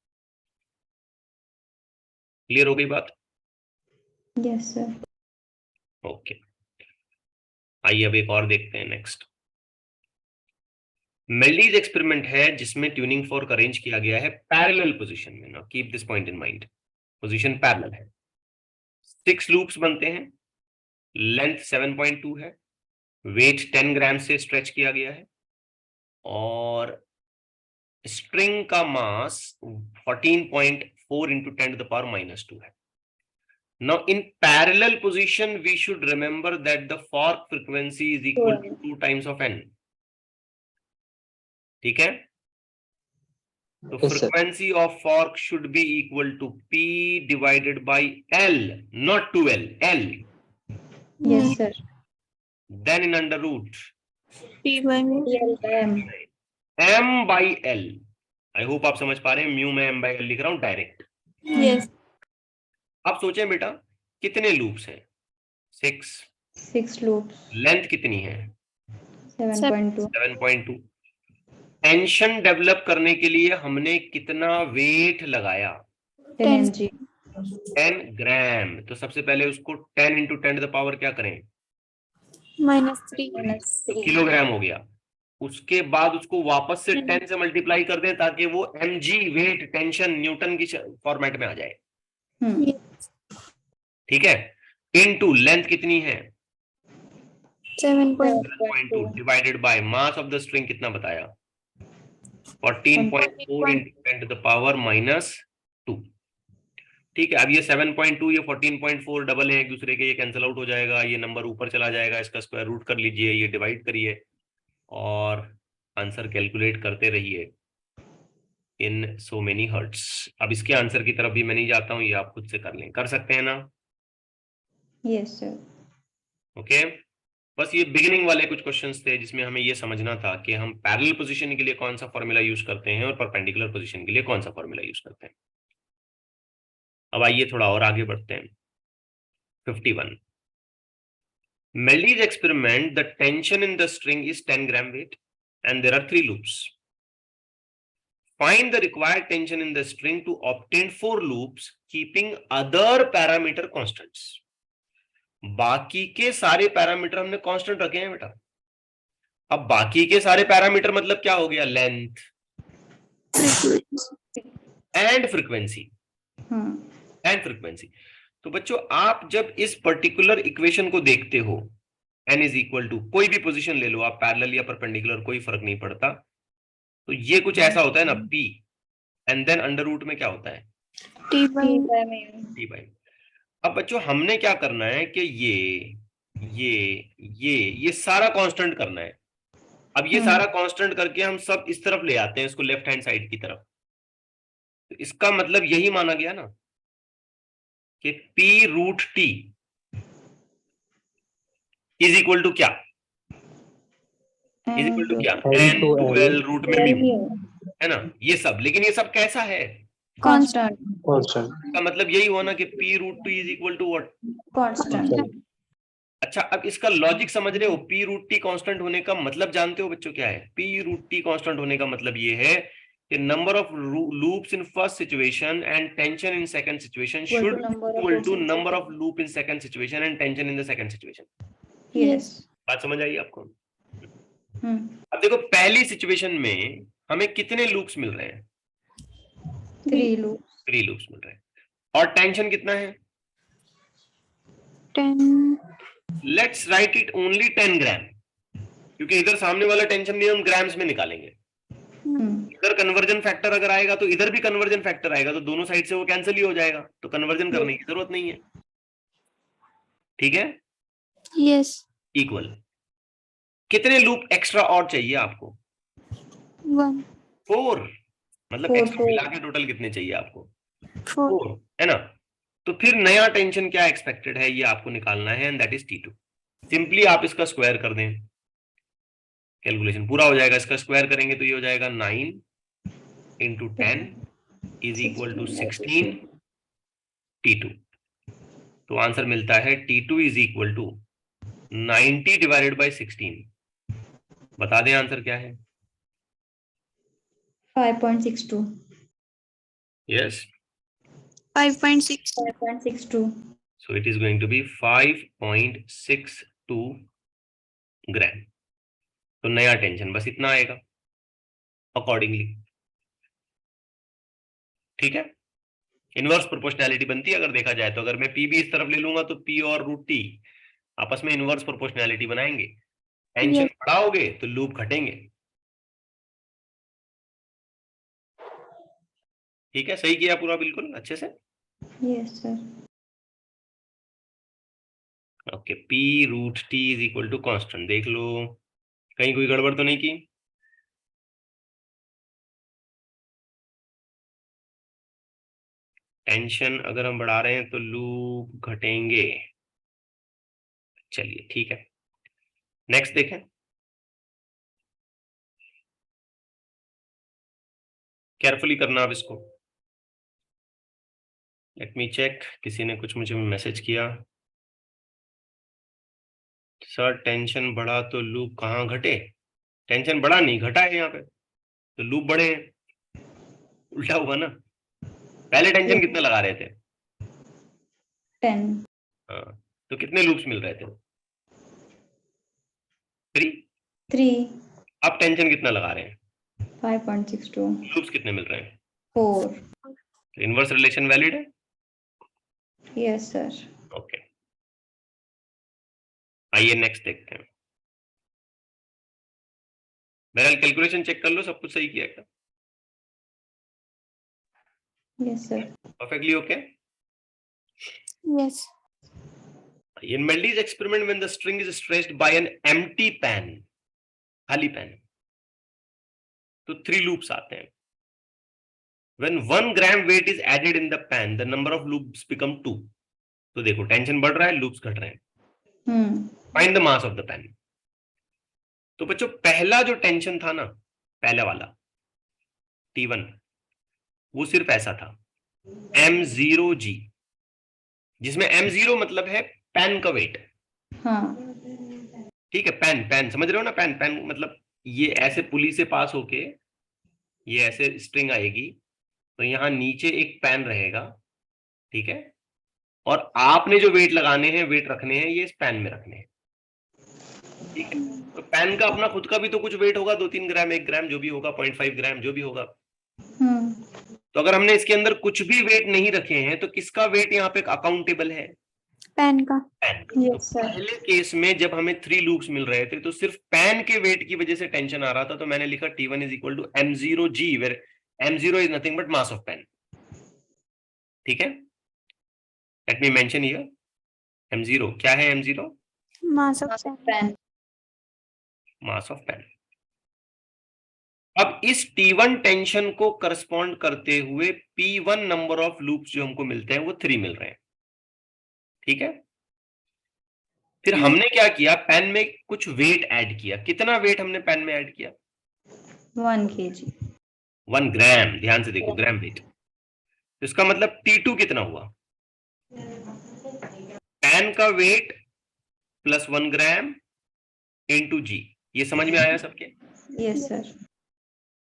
क्लियर हो गई बात? Yes sir. ओके, आइए अब एक और देखते हैं नेक्स्ट। मेल्डीज एक्सपेरिमेंट है जिसमें ट्यूनिंग फॉर्क अरेंज किया गया है पैरेलल पोजीशन में। Now keep this point in mind, position parallel है, 6 लूप्स बनते हैं, लेंथ 7.2 है, वेट 10 ग्राम से स्ट्रेच किया गया है और स्ट्रिंग का मास 14.4 into 10 to the power -2 है। Now in parallel position we should remember that the fork frequency is equal to 2 times of n। ठीक है, तो frequency of fork should be equal to p divided by l, not 2l, l। Yes, sir. Then in under root P by M. m by l। I hope आप समझ पा रहे हैं, mu में m by l लिख रहा हूं direct. yes अब सोचें बेटा कितने लूप्स हैं? 6 loops. लेंथ कितनी है? 7.2. 7.2। टेंशन डेवलप करने के लिए हमने कितना वेट लगाया? 10 mg. 10 ग्राम। तो सबसे पहले उसको 10 into 10 to the power क्या करें? -3 तो किलोग्राम हो गया। उसके बाद उसको वापस से 10 से मल्टीप्लाई कर दें ताकि वो mg वेट टेंशन न्यूटन की फॉर्मेट में आ जाए। ठीक है, इनटू लेंथ कितनी है? 7.2 divided by mass of the string कितना बताया? 14.4 into 10 to the power -2। ठीक है, अब ये 7.2 ये 14.4 डबल है एक दूसरे के, ये कैंसिल आउट हो जाएगा, ये नंबर ऊपर चला जाएगा, इसका स्क्वायर रूट कर लीजिए, ये डिवाइड करिए और आंसर कैलकुलेट करते रहिए इन सो मेनी हर्ट्स। अब इसके आंसर की तरफ भी मैं नहीं जाता हूं, ये आप खुद से कर लें, कर सकते हैं ना? Yes, sir. ओके, बस ये बिगिनिंग वाले कुछ क्वेश्चंस थे जिसमें हमें ये समझना था कि हम पैरेलल पोजीशन के लिए कौन सा फॉर्मूला यूज करते हैं और परपेंडिकुलर पोजीशन के लिए कौन सा फॉर्मूला यूज करते हैं। अब आइए थोड़ा और आगे बढ़ते हैं। 51 Meldys experiment, the tension in the string is 10 gram weight and there are 3 loops. Find the required tension in the string to obtain 4 loops keeping other parameter constants. बाकी के सारे पैरामीटर हमने कांस्टेंट रखे हैं बेटा। अब बाकी के सारे पैरामीटर मतलब क्या हो गया? Length and frequency and frequency. तो बच्चों आप जब इस पर्टिकुलर इक्वेशन को देखते हो, n इज इक्वल टू कोई भी पोजीशन ले लो आप, पैरेलल या परपेंडिकुलर कोई फर्क नहीं पड़ता, तो ये कुछ ऐसा होता है ना p and then under root में क्या होता है? T by t by. अब बच्चों हमने क्या करना है कि ये सारा कांस्टेंट करना है। अब ये सारा कांस्टेंट करके हम सब इस तरफ ले आते हैं, इसको लेफ्ट हैंड साइड की तरफ। तो इसका मतलब यही माना गया ना कि p रूट t इज इक्वल टू क्या? इज इक्वल टू क्या? n टू l रूट में म्यू, है ना ये सब। लेकिन ये सब कैसा है? Constant. का मतलब यही हुआ ना कि p रूट t is equal to what? Constant. अच्छा, अब इसका लॉजिक समझ रहे हो? p रूट t कांस्टेंट होने का मतलब जानते हो बच्चों क्या है? p रूट t कांस्टेंट होने का मतलब ये है कि number of loops in first situation and tension in second situation should equal to number of loop in second situation and tension in the second situation. Yes. बात समझ आई आपको? अब देखो पहली सिचुएशन में हमें कितने लूप्स मिल रहे हैं? 3 loops. 3 लूप्स मिल रहे हैं। और टेंशन कितना है? 10 लेट्स राइट इट ओनली 10 ग्राम, क्योंकि इधर सामने वाला टेंशन भी हम ग्राम्स में निकालेंगे। इधर कन्वर्जन फैक्टर अगर आएगा तो इधर भी कन्वर्जन फैक्टर आएगा, तो दोनों साइड से वो कैंसिल ही हो जाएगा, तो कन्वर्जन करने की जरूरत नहीं है। ठीक है, yes इक्वल। कितने लूप एक्स्ट्रा और चाहिए आपको? 1 4, मतलब 4, एक्स्ट्रा मिला के टोटल कितने चाहिए आपको? 4 4, है ना? तो फिर नया टेंशन क्या एक्सपेक्टेड है ये आपको निकालना है, and that is T2। Simply आप इसका स्क्वायर कर दें, कैलकुलेशन पूरा हो जाएगा। इसका स्क्वायर करेंगे तो ये हो जाएगा 9 into 10 is equal to 16 T2। तो आंसर मिलता है T2 is equal to 90 divided by 16। बता दें आंसर क्या है? 5.62. Yes, 5.6 5.62. so it is going to be 5.62 gram. तो नया टेंशन बस इतना आएगा। अकॉर्डिंगली। ठीक है, इनवर्स प्रोपोर्शनैलिटी बनती है अगर देखा जाए तो। अगर मैं पी भी इस तरफ ले लूंगा तो पी और रूट टी आपस में इनवर्स प्रोपोर्शनैलिटी बनाएंगे। Tension Yes. बढ़ाओगे तो लूप घटेंगे। ठीक है, सही किया पूरा बिल्कुल अच्छे से। Yes, sir. Okay, P root T is equal to constant. देख लो कहीं कोई गड़बड़ तो नहीं की। टेंशन अगर हम बढ़ा रहे हैं तो लूप घटेंगे। चलिए ठीक है, नेक्स्ट देखें। केयरफुली करना आप इसको। लेट मी चेक, किसी ने कुछ मुझे मैसेज किया, सर टेंशन बढ़ा तो लूप कहाँ घटे। टेंशन बढ़ा नहीं, घटा है यहाँ पे, तो लूप बढ़े हैं। उल्टा हुआ ना, पहले टेंशन कितना लगा रहे थे? 10. हाँ, तो कितने लूप्स मिल रहे थे? 3। 3. अब टेंशन कितना लगा रहे हैं? 5.62. लूप्स कितने मिल रहे हैं? 4. इनवर्स रिलेशन वैलिड है? Yes, sir. ओके, आइए नेक्स्ट देखते हैं। मेरा कैलकुलेशन चेक कर लो, सब कुछ सही किया क्या? Yes, sir. Perfectly okay. Yes. In Meldy's experiment, when the string is stretched by an empty pan, खाली पैन, तो 3 loops आते हैं। When 1 gram weight is added in the pan, the number of loops become 2. तो देखो tension बढ़ रहा है, loops घट रहे हैं। Find the mass of the pan. तो बच्चों पहला जो टेंशन था ना, पहला वाला T1, वो सिर्फ ऐसा था M0G, जिसमें M0 मतलब है पैन का वेट। हाँ. ठीक है, पैन पैन समझ रहे हो ना, पैन पैन मतलब ये ऐसे पुली से पास होके ये ऐसे स्ट्रिंग आएगी, तो यहाँ नीचे एक पैन रहेगा। ठीक है, और आपने जो वेट लगाने हैं, वेट रखने हैं, ये इस पैन में रखने हैं। ठीक है, तो पैन का अपना खुद का भी तो कुछ वेट होगा, 2-3 ग्राम, 1 ग्राम, जो भी होगा, 0.5 ग्राम, जो भी होगा। तो अगर हमने इसके अंदर कुछ भी वेट नहीं रखे हैं तो किसका वेट यहाँ पे अकाउंटेबल है? पैन का। पैन का। Yes, तो sir. पहले केस में जब हमें 3 लूप्स मिल रहे थे तो सिर्फ पैन के वेट की वजह से टेंशन आ रहा था, तो मैंने लिखा T1 is equal to M0G, where M0 is nothing but mass of pan. ठीक है, let me mention here M0 क्या है? M0 Mass of Pan. Mass of pan. अब इस T1 टेंशन को करस्पॉन्ड करते हुए P1 नंबर ऑफ लूप्स जो हमको मिलते हैं वो 3 मिल रहे हैं। ठीक है, फिर हमने क्या किया, पैन में कुछ वेट ऐड किया। कितना वेट हमने पैन में ऐड किया? 1 kg. 1 ग्राम। ध्यान से देखो, ग्राम वेट। तो इसका मतलब T2 कितना हुआ? पैन का वेट प्लस 1 ग्राम इंटू जी। ये समझ में आया सबके? Yes, sir.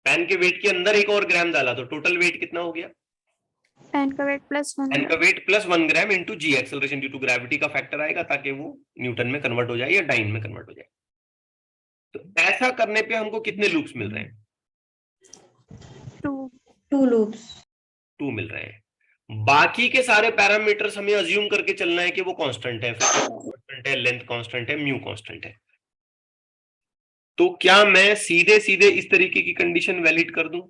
पैन के वेट के अंदर एक और ग्राम डाला तो टोटल वेट कितना हो गया? पैन का वेट प्लस 1 पैन का weight plus 1 gram into G, acceleration due to gravity का फैक्टर आएगा ताकि वो न्यूटन में कन्वर्ट हो जाए या डाइन में कन्वर्ट हो जाए। तो ऐसा करने पे हमको कितने लूप्स मिल रहे हैं? 2 loops. 2 मिल रहे हैं। बाकी के सारे पैरामीटर्स हमें अज्यूम करके चलना है कि वो कांस्टेंट है, कांस्टेंट है, लेंथ कांस्टेंट है, म्यू कांस्टेंट है। तो क्या मैं सीधे सीधे इस तरीके की कंडीशन वैलिड कर दूं?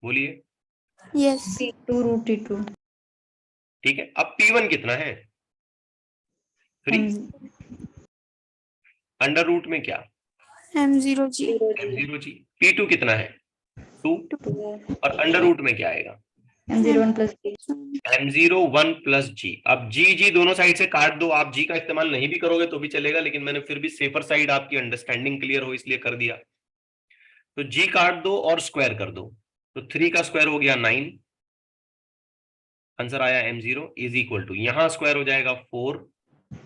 बोलिए। Yes. 2 root T2. ठीक है, अब P1 कितना है? 3 अंडर रूट में क्या? M0G. M0G। P2 कितना है? 2 और अंडर रूट में क्या आएगा? M01 plus G. M01 plus G। अब G दोनों साइड से काट दो। आप G का इस्तेमाल नहीं भी करोगे तो भी चलेगा, लेकिन मैंने फिर भी सेफर साइड आपकी अंडरस्टैंडिंग क्लियर हो इसलिए कर दिया। तो G काट दो और स्क्वायर कर दो, तो 3 का स्क्वायर हो गया 9। आंसर आया M0 इज इक्वल टू, यहां स्क्वायर हो जाएगा 4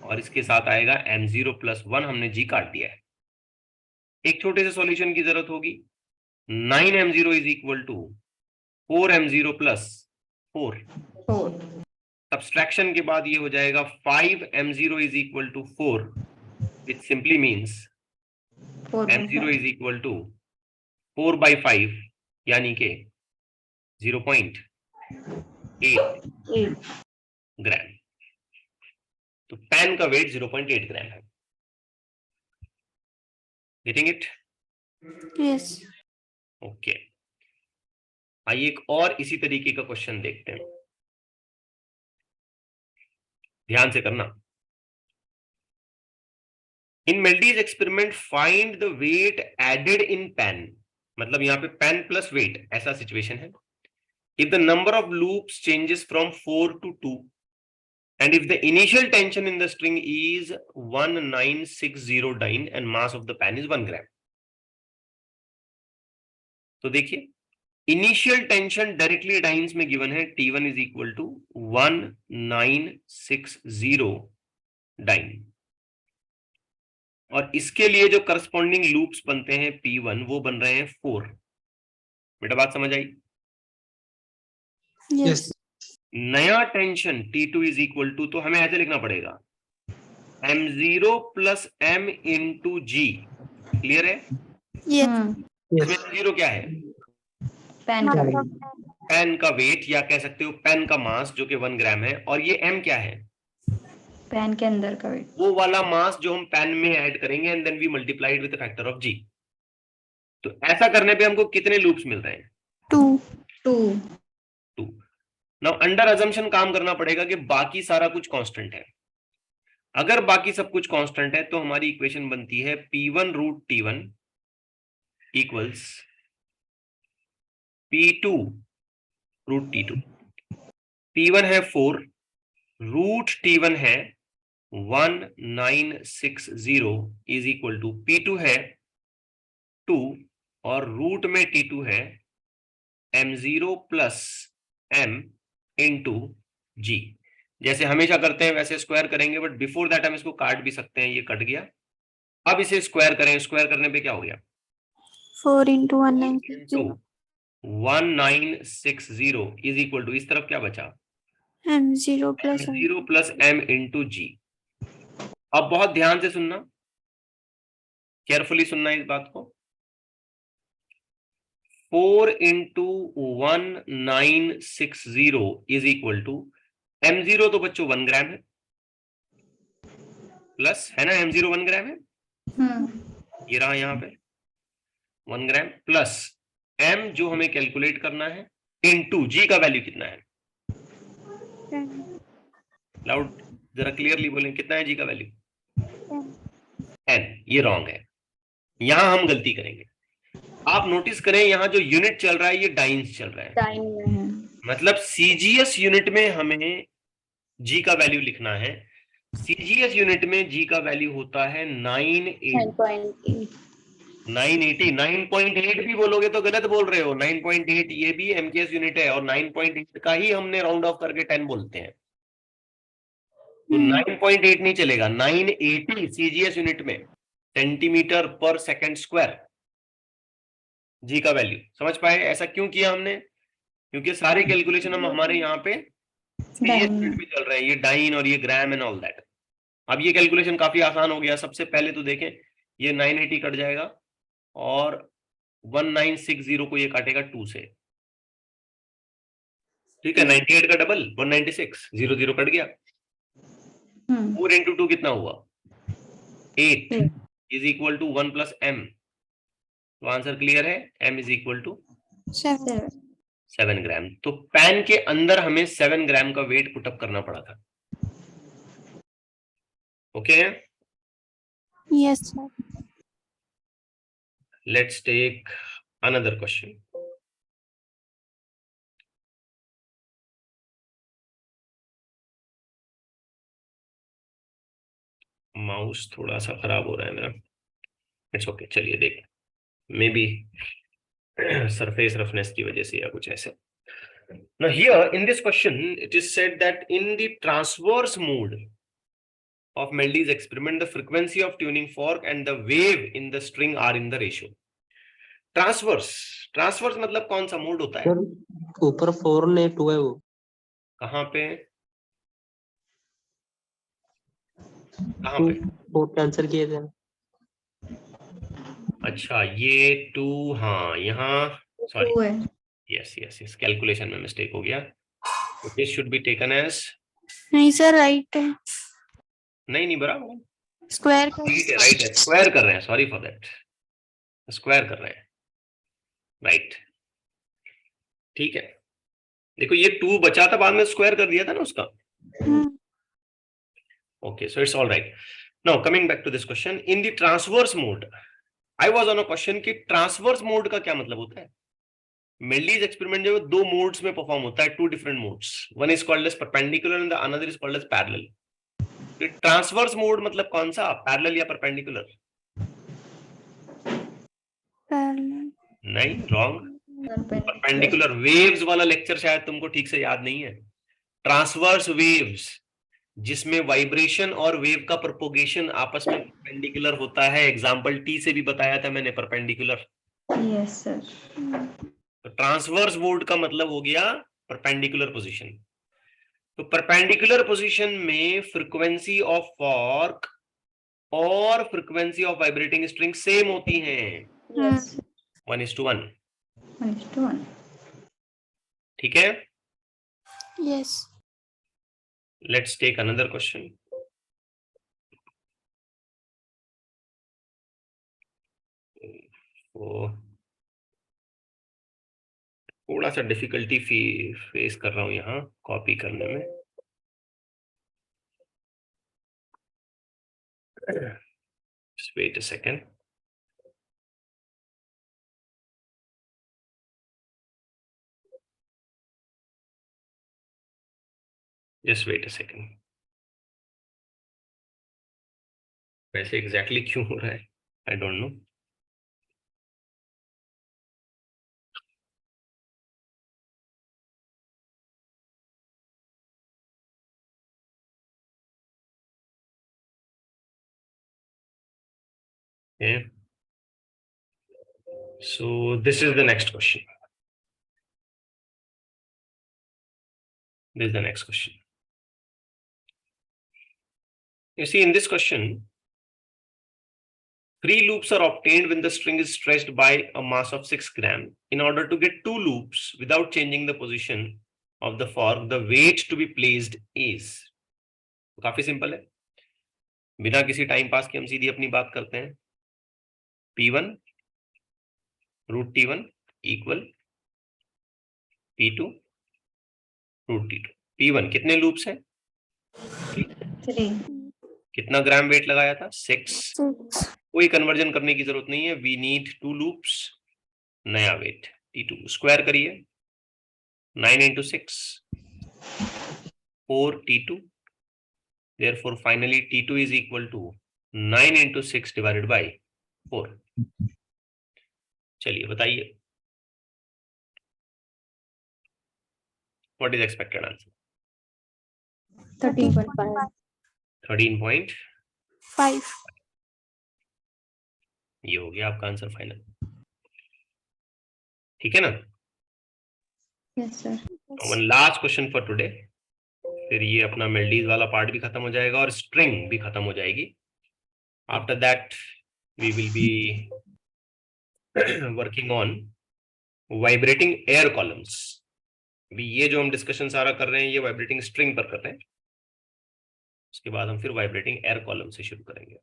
और इसके साथ आएगा M0 प्लस 1। हमने G काट दिया है। एक छोटे से सॉल्यूशन की जरूरत होगी। 9M0 is equal to 4M0 plus 4। Subtraction के बाद ये हो जाएगा 5M0 is equal to 4, which simply means M0 is equal to 4/5 यानी कि 0.8 8 ग्राम। तो पेन का वेट 0.8 ग्राम है। Getting it? Yes. ओके, आइए एक और इसी तरीके का क्वेश्चन देखते हैं, ध्यान से करना। In Melde's experiment find the weight added in pan, मतलब यहाँ पे पेन प्लस वेट ऐसा सिचुएशन है। If the number of loops changes from 4 to 2 and if the initial tension in the string is 1960 dyne and mass of the pen is 1 gram, तो देखिए initial tension directly dance में given है, T1 is equal to 1960 dine, और इसके लिए जो corresponding loops बनते हैं P1 वो बन रहे हैं 4। बेटा बात समझ आई? Yes. नया टेंशन T2 इज इक्वल टू, तो हमें ऐसे लिखना पड़ेगा M0 plus M into G। Clear है? Yes. इसमें M0 क्या है? पेन Mass का of वेट, पेन का वेट, या कह सकते हो पेन का मास जो कि 1 ग्राम है, और ये M क्या है? पेन के अंदर का वेट। वो वाला मास जो हम पेन में ऐड करेंगे and then we multiplied with factor of G। तो ऐसा करने पे हमको कितने लूप्स मिल रहे हैं? 2. 2। नाउ अंडर अजम्पशन काम करना पड़ेगा कि बाकी सारा कुछ कांस्टेंट है। अगर बाकी सब कुछ कांस्टेंट है तो हमारी इक्वेशन बनती है P1 root T1 equals P2 root T2। P1 है 4, रूट T1 है 1960 इज इक्वल टू P2 है 2 और रूट में T2 है M0 plus M into G। जैसे हमेशा करते हैं वैसे स्क्वायर करेंगे, बट बिफोर दैट हम इसको काट भी सकते हैं, ये कट गया। अब इसे स्क्वायर करें, स्क्वायर करने पे क्या हो गया? 4 into 1960. 1960 इज इक्वल टू, इस तरफ क्या बचा? M0 plus M. M0 plus M into G। अब बहुत ध्यान से सुनना, केयरफुली सुनना इस बात को। 4 into 1960 is equal to M0 तो बच्चों 1 ग्राम है, प्लस है ना, M0 1 ग्राम है, ये रहा यहाँ पे 1 ग्राम, प्लस M जो हमें कैलकुलेट करना है इंटू G का वैल्यू कितना है? 10. लाउड जरा क्लियरली बोलें, कितना है G का वैल्यू? 10। ये रॉन्ग है, यहां हम गलती करेंगे। आप नोटिस करें यहां जो यूनिट चल रहा है ये डाइन्स चल रहा है, टाइम में है। मतलब CGS यूनिट में हमें G का वैल्यू लिखना है। CGS यूनिट में G का वैल्यू होता है 980। 9.8 भी बोलोगे तो गलत बोल रहे हो, 9.8 ये भी MKS यूनिट है, और 9.8 का ही हमने राउंड ऑफ करके 10 बोलते हैं, तो 9.8 नहीं चलेगा, 980 CGS यूनिट में सेंटीमीटर पर सेकंड स्क्वायर G का वैल्यू। समझ पाए ऐसा क्यों किया हमने? क्योंकि सारे कैलकुलेशन हम हमारे यहाँ पे CGS यूनिट में चल रहे हैं, ये डाइन और ये ग्राम एंड ऑल दैट। अब ये कैलकुलेशन काफी आसान हो गया। सबसे पहले तो देखें, ये 980 कट जाएगा और 1960 को ये काटेगा 2 से, ठीक है, 98 का डबल 196, 0 कट गया। 4 इंटू 2 कितना हुआ? 8 is equal to 1 plus M। तो आंसर क्लियर है, M is equal to 7 gram. तो पैन के अंदर हमें 7 ग्राम का वेट पुटअप करना पड़ा था। Okay, Yes, sir. Let's take another question. Mouse थोड़ा सा खराब हो रहा है मेरा, इट्स ओके, चलिए देख, मे बी सरफेस रफनेस की वजह से या कुछ ऐसे। Now here in this question it is said that in the transverse mode of Meld's experiment the frequency of tuning fork and the wave in the string are in the ratio. Transverse मतलब कौन सा mode होता है? ऊपर 4 ने 2 है, वो कहाँ पे? 4 कैंसिल किए थे। अच्छा ये 2, हाँ यहाँ सॉरी, 2 है। यस यस यस, कैलकुलेशन में मिस्टेक हो गया. This should be taken as, नहीं सर, राइट है, नहीं बराबर, स्क्वायर का राइट है, स्क्वायर कर रहे हैं, सॉरी फॉर दैट, स्क्वायर कर रहे हैं, राइट. ठीक है, देखो ये 2 बचा था, बाद में स्क्वायर कर दिया था ना उसका. Okay, so it's all right. Now coming back to this question, in the transverse mode, I was on a question कि transverse mode का क्या मतलब होता है. मेल्डीज एक्सपेरिमेंट जो है 2 मोड्स में परफॉर्म होता है, 2 different modes. One is called as perpendicular and the another is called as parallel. Transverse mode मतलब कौन सा, पैरेलल या परपेंडिकुलर? नहीं, रॉन्ग. परपेंडिकुलर. वेव्स वाला लेक्चर शायद तुमको ठीक से याद नहीं है. ट्रांसवर्स वेव्स जिसमें वाइब्रेशन और वेव का प्रोपोगेशन आपस में परपेंडिकुलर होता है. एग्जांपल टी से भी बताया था मैंने, परपेंडिकुलर. Yes sir. तो ट्रांसवर्स मोड का मतलब हो गया परपेंडिकुलर पोजीशन. तो परपेंडिकुलर पोजीशन में फ्रीक्वेंसी ऑफ फॉर्क और frequency of vibrating string same होती हैं. यस. 1:1. 1:1. ठीक है. Yes. Let's take another question. थोड़ा सा डिफिकल्टी फेस कर रहा हूं यहाँ कॉपी करने में. Just wait a second. Just wait a second. वैसे एग्जैक्टली क्यों हो रहा है, I don't know. Okay. So this is the next question. This is the next question. You see, in this question, 3 loops are obtained when the string is stretched by a mass of 6 grams. In order to get 2 loops without changing the position of the fork, the weight to be placed is. तो काफी simple है, बिना किसी time pass के हम सीधी अपनी बात करते हैं. P1 √T1 equal P2 √T2. P1 कितने लूप्स हैं? 3. कितना ग्राम वेट लगाया था? 6. कोई कन्वर्जन करने की जरूरत नहीं है. वी नीड 2 लूप्स, नया वेट T2. स्क्वायर करिए, 9 into 6 4 T2. Therefore finally T2 is equal to 9 into 6 divided by 4. चलिए बताइए, what is expected answer? 13.5. 13.5. ये हो गया आपका आंसर फाइनल. ठीक है ना. Yes sir. One last question for today, फिर ये अपना मेल्डीज वाला पार्ट भी खत्म हो जाएगा और स्ट्रिंग भी खत्म हो जाएगी. After that we will be working on vibrating air columns. अभी ये जो हम डिस्कशन सारा कर रहे हैं ये वाइब्रेटिंग स्ट्रिंग पर कर रहे हैं. उसके बाद हम फिर वाइब्रेटिंग एयर कॉलम से शुरू करेंगे.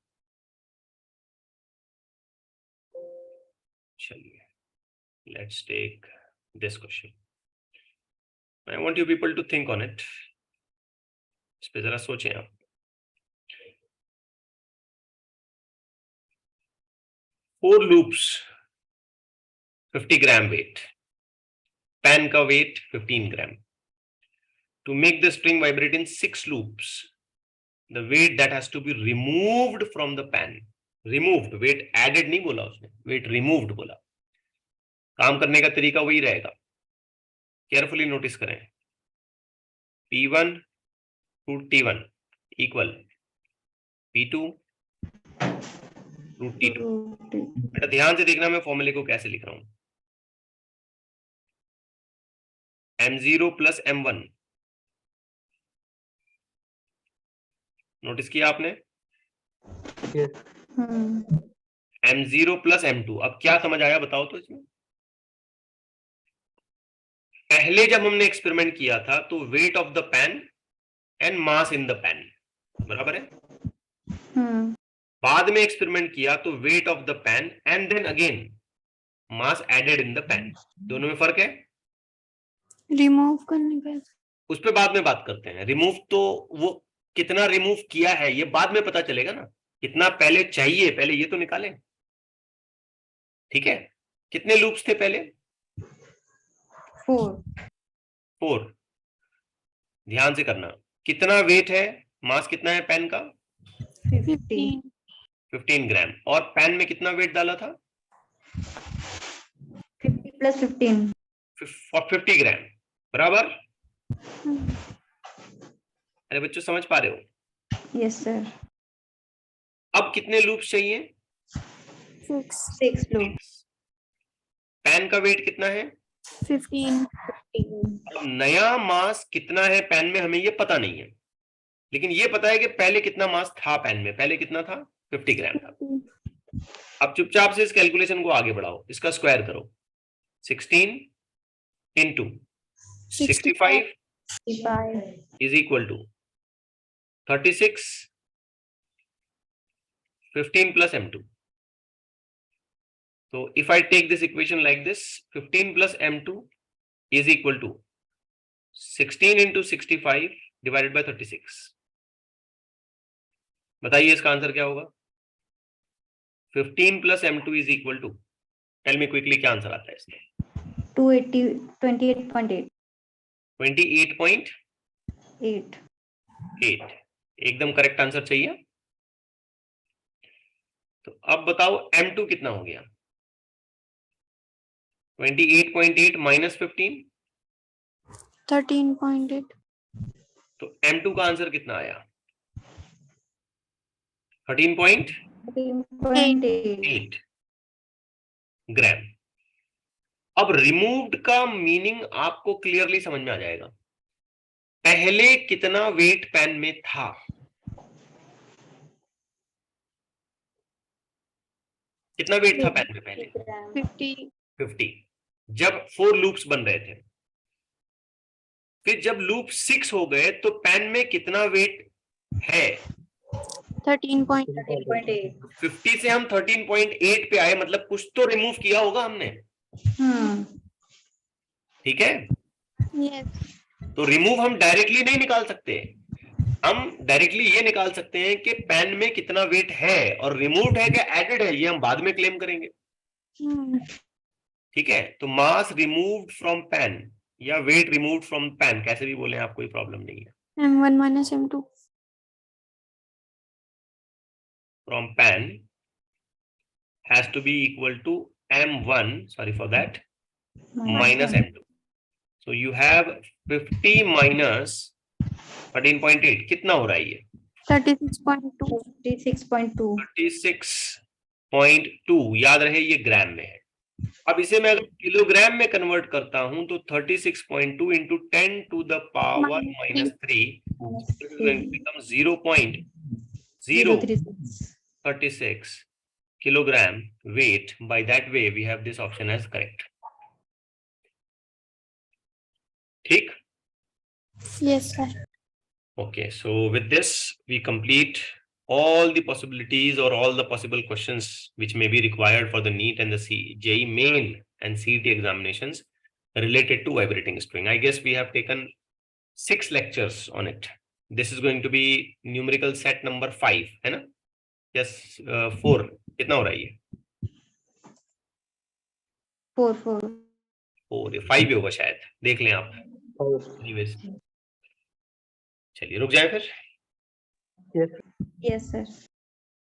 चलिए, let's take this question. I want you people to think on it. इस पे जरा सोचें आप. 4 लूप्स, 50 ग्राम वेट. पैन का weight 15 gram. To make the string vibrate in 6 loops, the weight that has to be removed from the pan. Removed, weight added नहीं बोला उसने, weight removed बोला. काम करने का तरीका वही रहेगा, केयरफुली नोटिस करें. P1 √T1 equal P2 √T2. बेटा ध्यान से देखना मैं फॉर्मूले को कैसे लिख रहा हूं. M0 plus M1. नोटिस किया आपने? Yes. m0 plus m2। अब क्या समझ आया बताओ तो इसमें? पहले जब हमने एक्सपेरिमेंट किया था तो weight of the pan and mass in the pan बराबर है। बाद में एक्सपेरिमेंट किया तो weight of the pan and then again mass added in the pan. दोनों में फर्क है। रिमूव करने का उस पर बाद में बात करते हैं। रिमूव तो वो कितना रिमूव किया है ये बाद में पता चलेगा ना, कितना पहले चाहिए, पहले ये तो निकालें। ठीक है, कितने लूप्स थे पहले? 4। ध्यान से करना। कितना वेट है, मास कितना है पेन का? 15 15 ग्राम। और पेन में कितना वेट डाला था? 50 प्लस 15 50 ग्राम बराबर। अरे बच्चों समझ पा रहे हो? Yes sir. अब कितने लूप्स चाहिए? 6 लोग। पेन का वेट कितना है? 15 अब नया मास कितना है पेन में हमें ये पता नहीं है, लेकिन ये पता है कि पहले कितना मास था पेन में। पहले कितना था? 50 ग्राम था। अब चुपचाप से इस कैलकुलेशन को आगे बढ़ाओ, इसका स्क्वायर करो। 16 into 65 is equal to 36 15 plus m2. So if I take this equation like this, 15 plus m2 is equal to 16 into 65 divided by 36. बताइए इसका आंसर क्या होगा? 15 plus m2 is equal to, tell me quickly क्या answer आता है इसका? 28.8 28.8 एकदम correct answer चाहिए। तो अब बताओ m2 कितना हो गया? 28.8 माइनस 15 13.8 तो m2 का आंसर कितना आया? 13.8 ग्राम। अब रिमूव्ड का मीनिंग आपको क्लियरली समझ में आ जाएगा। पहले कितना वेट पेन में था? कितना वेट था पेन में पहले? 50। जब 4 लूप्स बन रहे थे। फिर जब लूप 6 हो गए तो पेन में कितना वेट है? 13.8 50 से हम 13.8 पे आए, मतलब कुछ तो रिमूव किया होगा हमने। ठीक है, यस तो रिमूव हम डायरेक्टली नहीं निकाल सकते। हम डायरेक्टली ये निकाल सकते हैं कि पेन में कितना वेट है, और रिमूव्ड है क्या एडेड है ये हम बाद में क्लेम करेंगे। ठीक है, तो मास रिमूव्ड फ्रॉम पेन या वेट रिमूव्ड फ्रॉम पेन, कैसे भी बोले आप, कोई प्रॉब्लम नहीं है। m1 minus m2 from pen has to be equal to m1, sorry for that, minus m2. So you have 50 minus 13.8 कितना हो रहा है ये? 36.2 36.2। याद रहे ये ग्राम में है। अब इसे मैं अगर किलोग्राम में कन्वर्ट करता हूं तो 36.2 into 10 to the power minus 3 becomes 0.036 kilogram weight. By that way we have this option as correct. ठीक? yes sir Okay, so with this we complete all the possibilities or all the possible questions which may be required for the NEET and the JEE main and CET examinations related to vibrating string. I guess we have taken 6 lectures on it. This is going to be numerical set number 5, है ना? Yes, 4 कितना हो रहा है ये? 4 ये 5 होगा शायद, देख लें आप। Anyways, चलिए रुक जाए फिर। Yes sir.